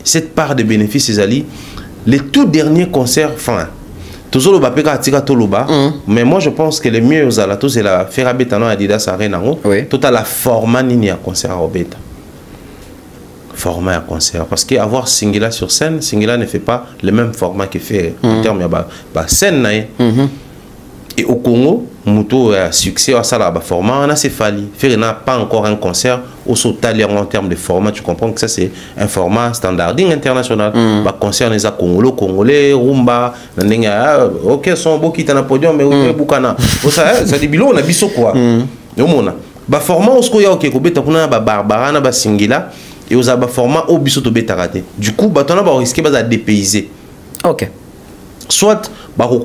Cette part de bénéfice c'est ali les tout derniers concerts, enfin, toujours le Bapeka Tika Toloba, mais moi je pense que le mieux aux alatos c'est la Ferrabetano Adidas Arena, tout à la format ni à concert à Obeta. format à concert. Parce qu'avoir Singila sur scène, Singila ne fait pas le même format que fait en termes de scène. Et au Congo, Mouto a succès à ça, là, format, on a ces Fali. Faire n'a pas encore un concert au sautal en termes de format. Tu comprends que ça, c'est un format standarding international. Concert, les Congolais, Rumba, ok, son beau qui est dans podium, mais oui, Boukana. Ça dit, bilo, on a biso quoi. Format, on se koya, ok, on a Barbara, on a Singila, et on a format au biso to beta raté. Du coup, on a risqué de dépayser. Ok. Soit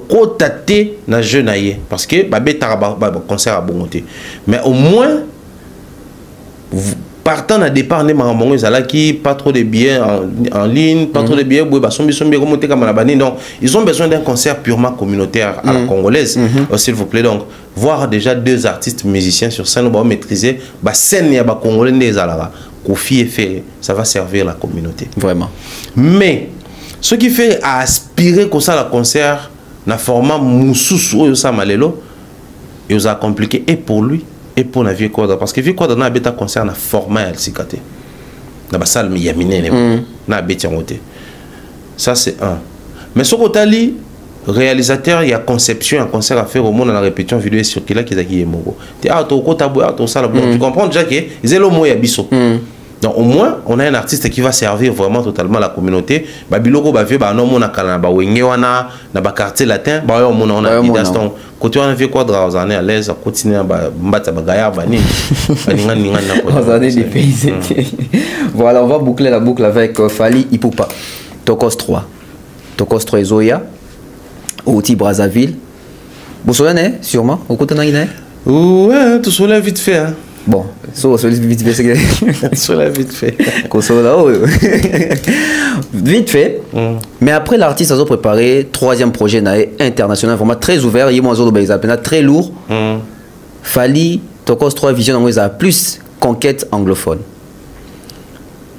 kotate na jeune aye parce que concert à bongoté, mais au moins partant à départ ne marango ezalaki pas trop de billets en ligne, pas trop de billets boy sombi remonter comme la bani. Non, ils ont besoin d'un concert purement communautaire à la congolaise, s'il vous plaît. Donc voir déjà 2 artistes musiciens sur scène pour maîtriser scène ya ba congolais ndezalaka Kofi et Ferré, ça va servir la communauté vraiment. Mais ce qui fait à aspirer comme ça le concert na format Moussous ça malelo et vous a compliqué et pour lui et pour la Vieux Quadra parce que Vieux Quadra na beta concert na format elle sikate na basal mi yamine na beta ngoté. Ça c'est un. Mais ce côté li réalisateur il y a conception un concert à faire au monde dans la répétition vidéo sur qui là qui est mogo. Tu as to kota boya to ça tu comprends déjà que c'est le mot ya biso. Donc au moins, on a un artiste qui va servir vraiment totalement la communauté. Babiloko bavie ba non mona kana ba wenge wana na ba quartier latin ba yo mona on a idaston côté on a Vieux Quadra on est à l'aise à continuer ba mbata ba gaya ba ni ninga na côté. On a des pays. Voilà, on va boucler la boucle avec Fally Ipupa. Tokos 3. Tokos 3 Zoya. Oti Brazzaville. Vous savez sûrement au côté na ouais, tout cela vite fait hein. Bon, vite fait, cela vite fait. Vite fait. Mais après, l'artiste a préparé 3e projet international, format très ouvert. Il y a très lourd. Fally, Tokos 3 Vision, on a plus conquête anglophone.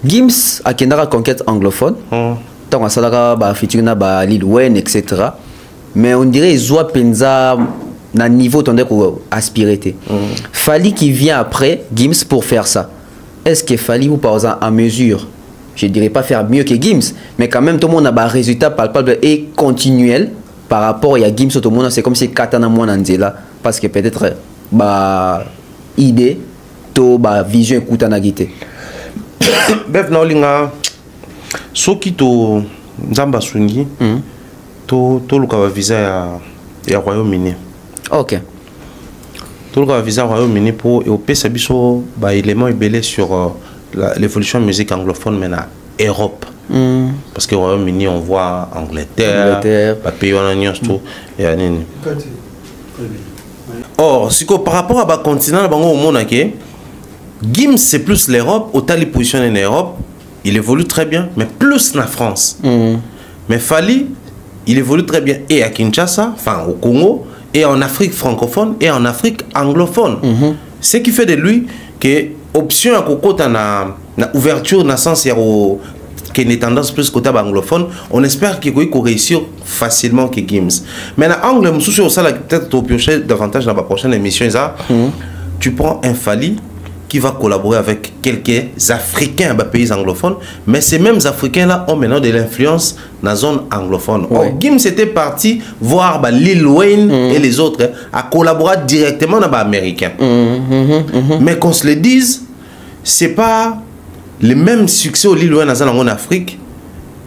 Gims a Kendara conquête anglophone. Tant que ça, featuring Lil Wayne, etc. Mais on dirait Zoa Penza. Na niveau tendait pour aspirer. Fally qui vient après Gims pour faire ça. Est-ce que Fally vous par exemple en mesure, je dirais pas faire mieux que Gims, mais quand même tout le monde a un résultat palpable et continuel par rapport à Gims tout le monde c'est comme si Katana Mwananzela parce que peut-être idée to vision écoute na guité. Bef na linga soki to nzamba sungi to luka visa ya Royaume-Uni. Ok. Tout le visa Royaume-Uni pour et au PSABISO élément belé sur l'évolution de la musique anglophone mais en Europe. Parce que au Royaume-Uni on voit Angleterre, pays en tout et or si par rapport à continent au monde Gims c'est plus l'Europe, autant il positionne en Europe, il évolue très bien mais plus la France. Mais Fally il évolue très bien et à Kinshasa, enfin au Congo et en Afrique francophone et en Afrique anglophone. Ce qui fait de lui que option à côté na ouverture na sens qui est tendance plus côté anglophone, on espère qu'il va réussir facilement que Gims. Mais en anglais, je suis ça peut-être au piocher davantage dans la prochaine émission tu prends un Fally qui va collaborer avec quelques Africains dans pays anglophones, mais ces mêmes Africains-là ont maintenant de l'influence dans la zone anglophone. Ouais. Gims était parti voir Lil Wayne et les autres à collaborer directement dans les Américains. Mais qu'on se le dise, c'est pas le même succès au Lil Wayne en Afrique.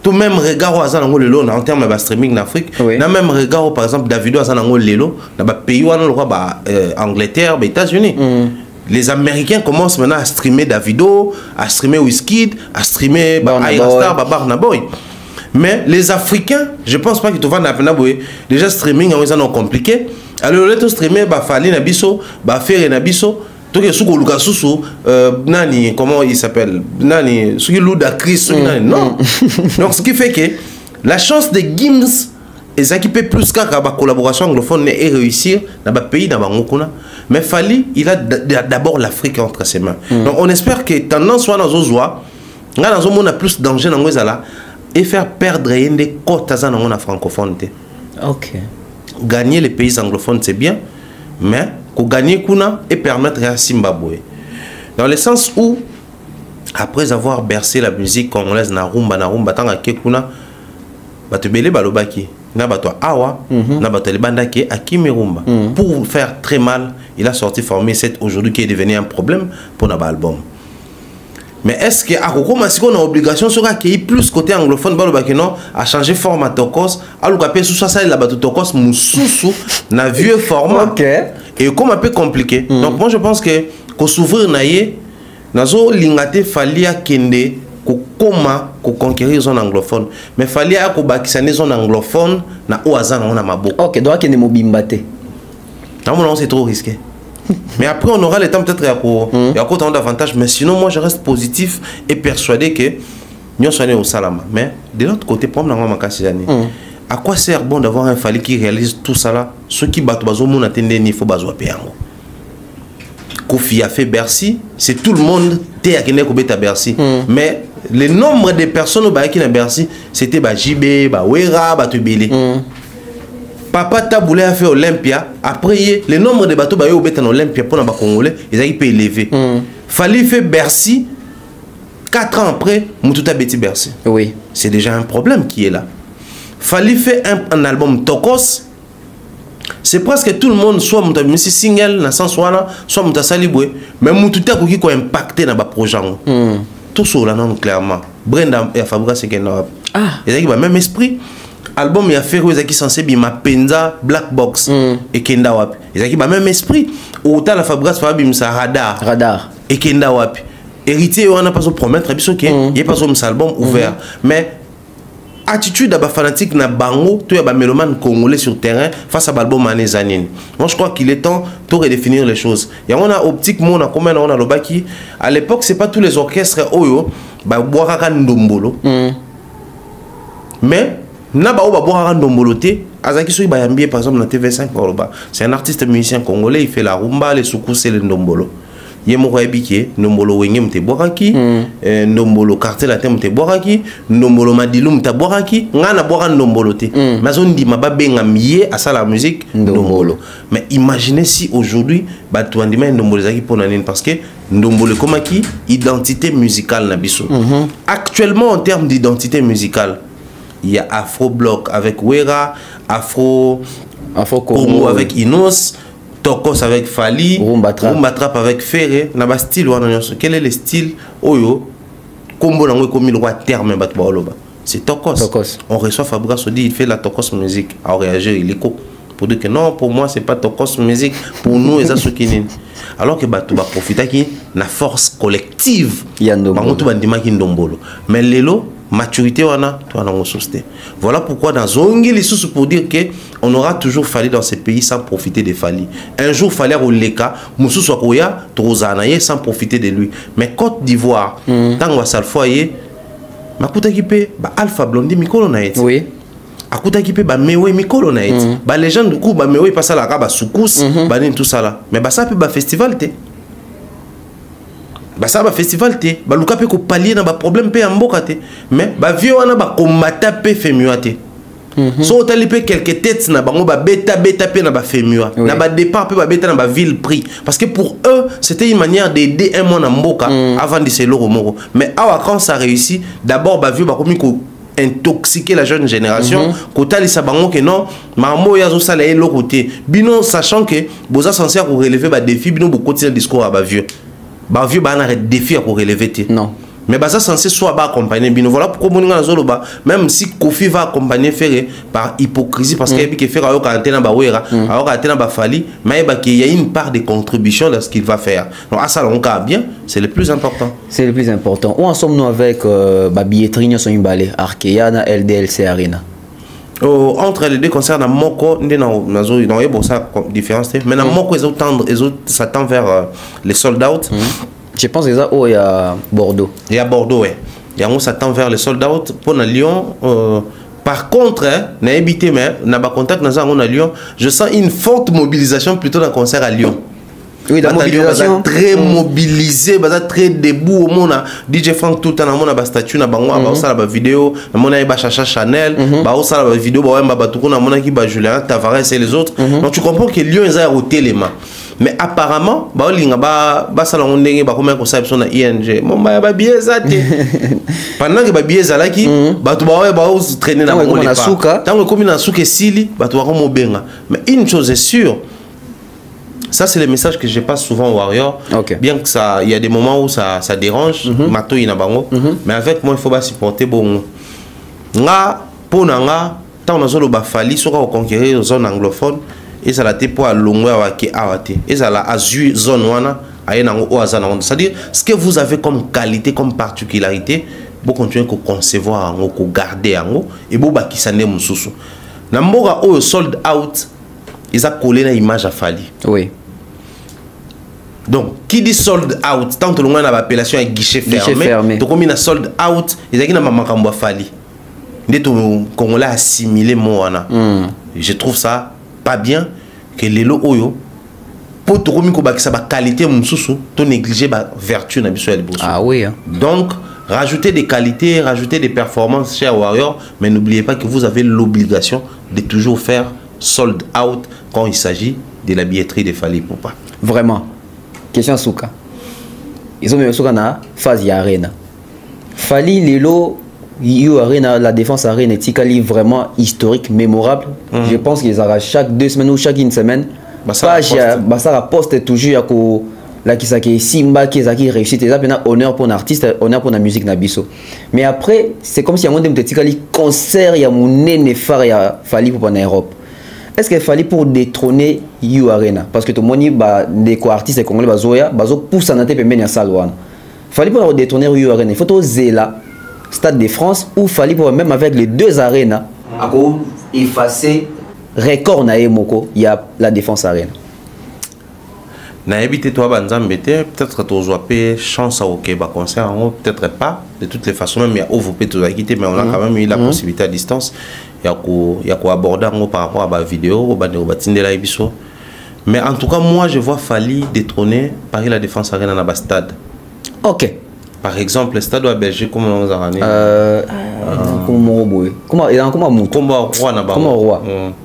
Tout même regard en termes de streaming en Afrique, le même regard par exemple Davido en Lelo dans les pays où Angleterre, les États-Unis. Les Américains commencent maintenant à streamer Davido, à streamer Wizkid, à streamer Star, Barna Boy. Mais les Africains, je ne pense pas qu'ils te vendent à Boy. Déjà streaming, ils ont compliqué. Alors les streamer, Fally Nabiso, Ferré Nabiso, tout que sous Luka Susu, nani comment il s'appelle, nani sous Luda Chris, non. Donc ce qui fait que la chance de Gims et ça qui peut plus qu'à la collaboration anglophone et réussir dans le pays dans Bangokuna. Mais Fally, il a d'abord l'Afrique entre ses mains. Donc on espère que tendance soit dans Zozoa, dans le monde a plus de danger dans Zala et faire perdre des côtes dans la francophone. Ok. Gagner les pays anglophones c'est bien, mais pour gagner Kuna et permettre à Zimbabwe. Dans le sens où après avoir bercé la musique congolaise na rumba tanga kekuna bato belé balobaki na bato awa na bato libandaki akimi rumba pour faire très mal il a sorti Formule 7 aujourd'hui qui est devenu un problème pour notre album. Mais est-ce que Akoko Masiko a obligation sur accueillir plus côté anglophone balobaki non à changer format tokos à l'oukape sous ça la bato tokos mususu na vieux format et comme un peu compliqué. Donc moi je pense que qu'on s'ouvrir naie nazo lingate falia kende ko koma ko conquérir zone anglophone mais falia ko bakisane zone anglophone na oazana on a maboko. OK, donc kende mobimbate. Non, c'est trop risqué. Mais après, on aura le temps peut-être il y a autant d'avantages. Mais sinon, moi, je reste positif et persuadé que nous sommes au Salama. Mais de l'autre côté, pour moi, à quoi sert bon d'avoir un Fali qui réalise tout ça là? Ceux qui battent Bazo, mon attendé, il faut Bazo Péango. Kofi a fait Bercy, c'est tout le monde qui a fait Bercy. Mais le nombre de personnes qui ont Bercy, c'était JB, Wera, Tubili. Papa Taboulé a fait Olympia. Après, le nombre de bateaux qui ont été en Olympia pour les Congolais, ils ont été élevés. Fallait faire Bercy. 4 ans après, Moutouta Betty Bercy. Oui. C'est déjà un problème qui est là. Fallait faire un album Tokos. C'est presque tout le monde, soit Moutouta Missi single, soit Moutouta Saliboué. Mais Moutouta qui a impacté dans le projet. Tout ça, là, non, clairement. Brenda et Fabra, c'est qu'il y a le même esprit. Album il a fait qui censé bima penza black box et kenda wapi ezaki ba même esprit autant la Fabras Fabim sa radar et kenda wapi héritier on a pas au promettre biso que il y a pas un album ouvert mais attitude ba fanatique na bango to ya ba mélomane congolais sur terrain face à l'album Anezanine. Moi je crois qu'il est temps de redéfinir les choses. Il y a on a optique on a combien on a lobaki à l'époque c'est pas tous les orchestres oyo ba boaka ndombolo mais Naba Oba Boara Ndomboloté, Azaki Soui Bayambié par exemple dans TV5 c'est un artiste musicien congolais, il fait la rumba, les soukous et les ndombolo. Yemoro Ebike, Ndombolo Wengem te Boaraki, Ndombolo Cartel Atem te Boaraki, Ndombolo Madilum te Boaraki, Ngana Boara Ndomboloté. Mais on dit Maba Benga mié à ça la musique Ndombolo. Mais imaginez si aujourd'hui, Batouandima Ndombolo Zaki pour Nanine parce que Ndombolo Komaki, identité musicale Nabiso. Actuellement en termes d'identité musicale, il y a Afro Bloc avec Wera, Afro Congo avec Inos, Tokos avec Fali, Rumba Trap avec Ferré. Naba style quel est le style Oyo Combo nango comme il roi terme c'est Tokos. On reçoit Fabras dit il fait la Tokos musique. À réagir il éco pour dire que non pour moi c'est pas Tokos musique pour nous et ça ce qui alors que batu ba profiter qui na force collective bango to bandima ki ndombolo mais lelo maturité wana to na ngososté. Voilà pourquoi dans zongi les sous pour dire que on aura toujours fallu dans ces pays sans profiter de Fali. Un jour fallait au leka musu sokoya trozanaye sans profiter de lui. Mais Côte d'Ivoire tango salfoyer makuta kipe ba Alpha Blondy mikolo na eti. Oui. Akuta kipe ba mewe mikolo na eti. Ba légende du coup ba mewe passa la ba soukous ba ni tout ça là. Mais ba ça peut ba festival té. Bah ça va festival té ba luka pe ko pallier na ba problème pe amboka té mais ba vieux wana ba komata pe femua té so tali pe quelques têtes na bango ba beta pe na ba femua na ba départ pe ba beta na ba ville prix parce que pour eux c'était une manière d'aider un mois na mboka avant de se loro moro mais awa quand ça réussit d'abord ba vieux ba komi ko intoxiquer la jeune génération kotali sa bango que non mamo ya zo sala e loko té bino sachant que boza censé ko relever ba défi bino bo continuer discours à ba vieux. Bah vieux bah un défi à relever. Non. Mais bah ça censé soit bah accompagner bien. Voilà pourquoi mon gars zoloba même si Kofi va accompagner Ferré par hypocrisie parce qu'il que Ferré alors quand ba wera alors quand ba Fali mais bah qu'il y a une part de contribution dans ce qu'il va faire. Donc à ça on cas bien c'est le plus important. C'est le plus important. Où en sommes-nous avec bah billetterie nous sommes balé Arkea na LDLC Arena. Entre les deux concerts dans Moko dans pour ça différence mais dans Moko ils s'attendent vers les sold out. Je pense que ça il y a Bordeaux. Il y a Bordeaux ouais. Et on s'attend vers les sold out pour Lyon. Par contre, n'a habité mais n'a pas contact dans un Lyon. Je sens une forte mobilisation plutôt dans le concert à Lyon. Oui, la mobilisation très mobilisé, très debout au monde. DJ Frank tout le temps, on a une statue, on a une vidéo, on a une Chacha Chanel, on a une vidéo, on a une Julian Tavares et les autres. Donc tu comprends que Lyon est à ôter les mains. mais apparemment baolinga ba sala ndenge ba comment conception na ING mon ba bieza te pendant que ba bieza laki batu ba traîner na bango les pas tant comme na souka sili batu ba ko benga. Mais une chose est sûre, ça c'est le message que je passe souvent aux Warriors. Bien que ça, il y a des moments où ça dérange, mato ina bango, mais avec moi il faut pas supporter bon. Nga pona nga tant na zolo ba fali soka ko conquérir zone anglophone et ça la te pour longwe wa ki awate et ça la azu zone wana ayena ngo azana. C'est-à-dire ce que vous avez comme qualité, comme particularité, vous continuez à concevoir ngo, ko garder ngo et bo ba kisane mususu. Na mboga o sold out, ils a collé na image à Fali. Oui. Donc, qui dit sold out, tant que l'on a l'appellation à guichet fermé, donc comme il a sold out, ils a dit maman à Fali. Dès qu'on l'a assimilé Moana. Je trouve ça pas bien que les lots oyo pour tout comme ça ba qualité mususu, to négliger ba vertu na biso ya liboso. Ah oui. Donc rajoutez des qualités, rajoutez des performances chez Warrior, mais n'oubliez pas que vous avez l'obligation de toujours faire sold out quand il s'agit de la billetterie de Fali Ipupa. Vraiment. Question Souka. Ils ont mis Souka na phase arena. Fali Lelo You Arena, la défense arena est vraiment historique, mémorable. Je pense qu'ils arrachent chaque 2 semaines ou chaque une semaine. Ça poste toujours la qui s'est Simba qui a réussi. C'est un honneur pour un artiste, honneur pour la musique nabiso. Mais après, c'est comme si il y a un petit concert, il y a mon nez phare, il y a Fali pour en Europe. Est-ce qu'il fallait pour détrôner You Arena? Parce que tout le monde des artistes congolais poussent à nater pembe na salwan. Fallait pour détrôner You Arena. Il faut oser là, Stade de France, ou fallait pour même avec les 2 arénas, effacer record na Emoko, il y a la Défense Arena. Na habité toi banzambe peut-être que tu as chance au Québec concert, peut-être pas. De toutes les façons, même il y a OVP tout quitté, mais on a quand même eu la possibilité à distance. Il y a quoi aborder par rapport à la vidéo, mais en tout cas moi je vois Fali détrôner Paris la Défense Arena dans le stade. Ok. Par exemple le stade de Belgique comment on a ramené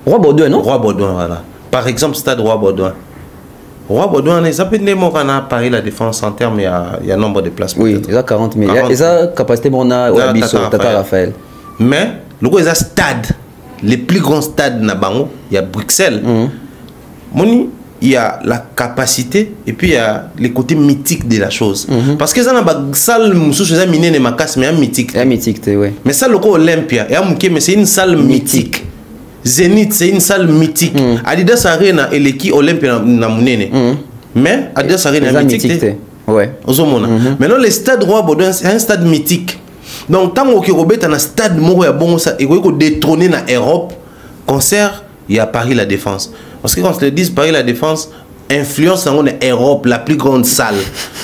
Roi Baudouin non? Roi Baudouin voilà. Par exemple stade Roi Baudouin. Roi Baudouin les appelle Paris la Défense en termes il y a nombre de places. Oui, il y a 40 000. Il y a capacité mon Tata Raphaël. Mais le gros stade, les plus grands stades Nabango, il y a Bruxelles. Moni, il y a la capacité et puis il y a les côtés mythiques de la chose. Parce que ça n'a pas salle mais mythique. Oui. Mais ça le Olympia, mais c'est une salle mythique. Zénith, c'est une salle mythique. Adidas Arena et l'équipe Olympia na munene. Mais Adidas Arena mythique. Ouais. Maintenant le stade Roi Baudouin, c'est un stade mythique. Donc tant que Robert a un stade moro ya bon ça et qu'on détrôner na Europe concert il y a Paris la Défense parce que quand on se dit Paris la Défense influence en Europe la plus grande salle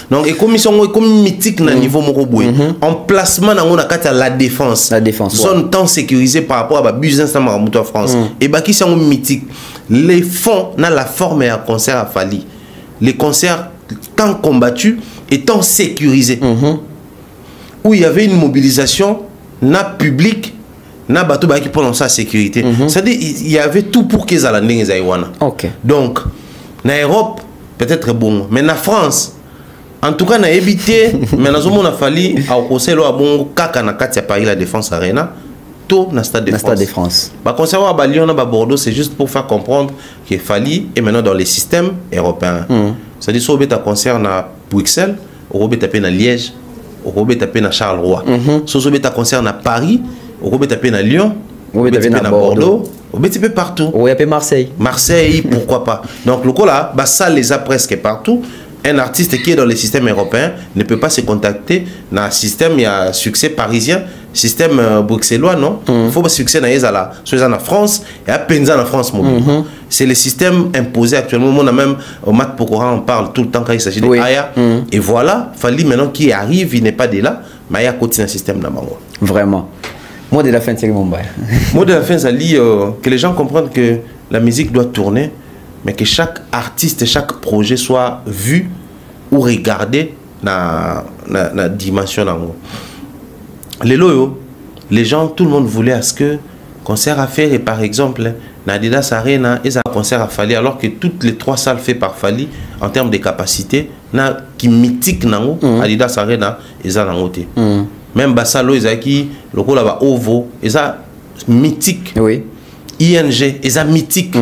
donc et comme ils sont comme mythique na niveau moro boy emplacement na on a kata la Défense zone temps sécurisée par rapport à business na Maramuto France et ba qui sont mythique les fonds na la forme à concert à Fali les concerts tant combattus et tant sécurisés où il y avait une mobilisation na public na bateau qui prononce sa sécurité. C'est-à-dire il y avait tout pour qu'ils aient les Aïwana. Donc na Europe peut-être bon, mais na France en tout cas na évité mais na zomo na Fali a okoselo abongo kaka na kati ya Paris la Défense Arena tout na Stade de France. Ba concernant à Lyon na Bordeaux c'est juste pour faire comprendre que Fali est maintenant dans les systèmes européens. C'est-à-dire so beta concert na Bruxelles, au beta na Liège, au tapé à Charleroi. Si vous avez un concert à Paris, vous avez tapé à Lyon, vous avez tapé à Bordeaux, vous avez tapé partout. Vous avez Marseille. Marseille, pourquoi pas. Donc le coup là, ça les a presque partout. Un artiste qui est dans les systèmes européens ne peut pas se contacter dans un système, il y a succès parisien, système bruxellois, non? Il faut pas succès dans les ala, soit en France et à peine en France. C'est le système imposé actuellement. On a même au Mat Pokora, on parle tout le temps quand il s'agit de Aya. Et voilà, Fali maintenant qui arrive, il n'est pas de là, mais Aya continue un système d'Amango. Vraiment. Mot de la fin, c'est mon bail. Mot de la fin, ça dit que les gens comprennent que la musique doit tourner, mais que chaque artiste, chaque projet soit vu ou regardé dans la dimension. Les gens, tout le monde voulait à ce que concert à faire et par exemple Adidas Arena, ils ont un concert à Fali, alors que toutes les 3 salles faites par Fali, en termes de capacité, qui mythique nango, Adidas Arena, ils ont nangoté. Même Bassalo, ils ont qui, le rôle là-bas, Ovo, ils ont mythique. Oui. ING, ils ont mythique.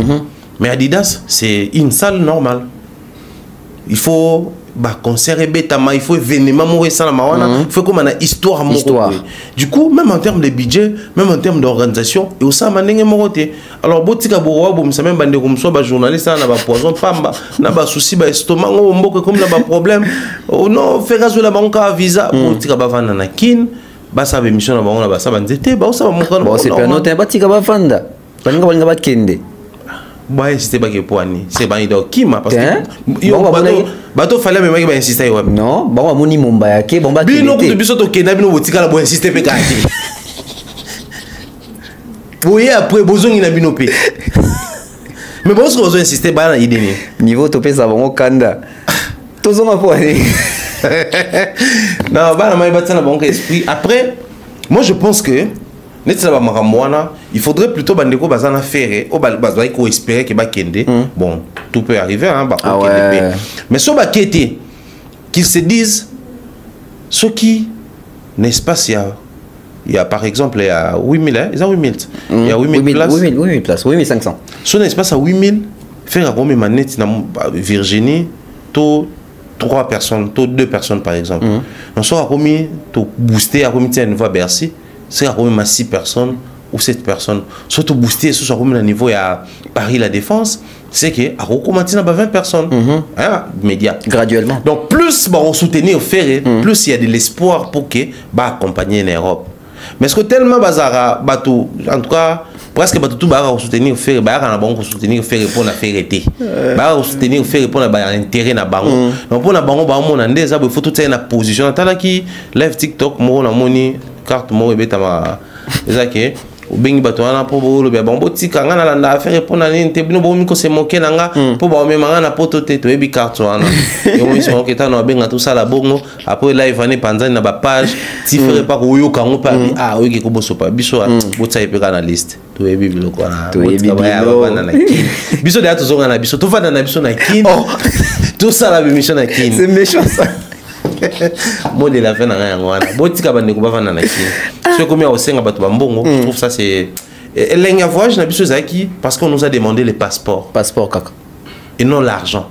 Mais Adidas, c'est une salle normale. Il faut concert il faut événement il faut comme une histoire. Du coup, même en termes de budget, même en termes d'organisation, et aussi alors botika bowa bom ça même bande comme ça journaliste na ba poison pamba na ba souci ba estomac comme na ba problème non faire gazo la banque visa botika ba vanda na kin ba sa émission na bango na ba sa banzete ba ça ba mon c'est pas noté batika ba vanda baninga balinga ba kende. Bah, c'était pas que poani, c'est pas ido kima parce que bateau fallait même pas insister ouais. Non, bon moni momba yake bomba kende. Bino ko biso to kenda bino botika la bo insister pe kati. Oui après besoin ina bino pe. Mais bon ce insister ba na idée niveau topé ça bon kanda. Tozonga poani. Non, ba na mai batana bon esprit après moi je pense que il faudrait plutôt bandeko bazana faire au bazai ko espérer que ba kende bon tout peut arriver hein ba mais so ba kete qu'ils se disent ce qui n'est-ce pas il y a par exemple il y a 8000 hein ils ont 8000 il y a 8000 places 8000 places 8500 ce n'est pas à 8000 faire comme manette na Virginie to 3 personnes to 2 personnes par exemple on sera commis to booster à comité à niveau à Bercy. C'est à même 6 personnes ou 7 personnes. Surtout booster, sur le niveau à Paris la Défense, c'est que à recommencer à 20 personnes. Hein, médias. Graduellement. Donc plus on soutenir au ferré, plus il y a de l'espoir pour que accompagner l'Europe. Mais ce que tellement bazara bateau, en tout cas presque bateau tout va soutenir au ferré, on bon soutenir au ferré pour la ferreté. Soutenir au ferré pour la intérêt na bango. Donc pour la bango on a des il faut tout être en position. Tant qui live TikTok moi on a moni carte mo ebeta ma ezake obengi bato wana po bo lobe bon botika nga na landa affaire pour na nte bino bo miko se moke nanga po ba me manga na poto te to ebi carte wana yo mo so ke tano benga tout ça la bongo après live ane panzani na ba page ti faire pas ko yo kango pa oyi ko boso pa biso botsa epeka na liste to ebi biloko na to ebi biloko na biso de ato zonga na biso to fanda na biso na kin tout ça la mission na kin c'est méchant ça. Moi de la fin na rien wana botika bande ko bavana na kini ce comme au senga bato bambongo je trouve ça c'est l'engagement voyage na biso zaki parce qu'on nous a demandé les passeports kaka et non l'argent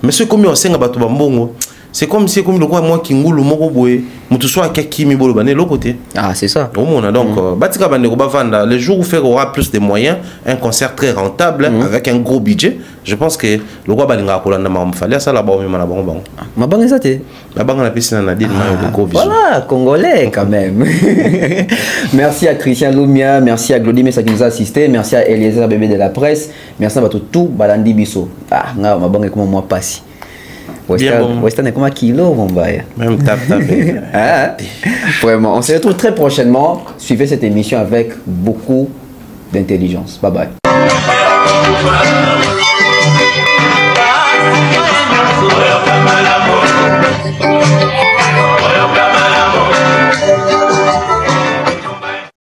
mais ce comme au senga bato bambongo c'est comme si comme le quoi moi kingulu moko boye mutu so akaki bolo bané l'autre côté c'est ça au monde donc batika bande ko bavanda le jour où faire aura plus de moyens un concert très rentable avec un gros budget je pense que le roi balinga ko landa ma fallait ça là-bas même na bango ma bango ça té la banque la piscine na dit de gros budget voilà congolais quand même. Merci à Christian Lumia, merci à Glody Messa qui nous a assisté, merci à Eliezer bébé de la presse, merci à tout balandi biso nga ma bango comme moi passi Western est comme un kilo, mon bail. Même tap. Vraiment, on se retrouve très prochainement. Suivez cette émission avec beaucoup d'intelligence. Bye bye.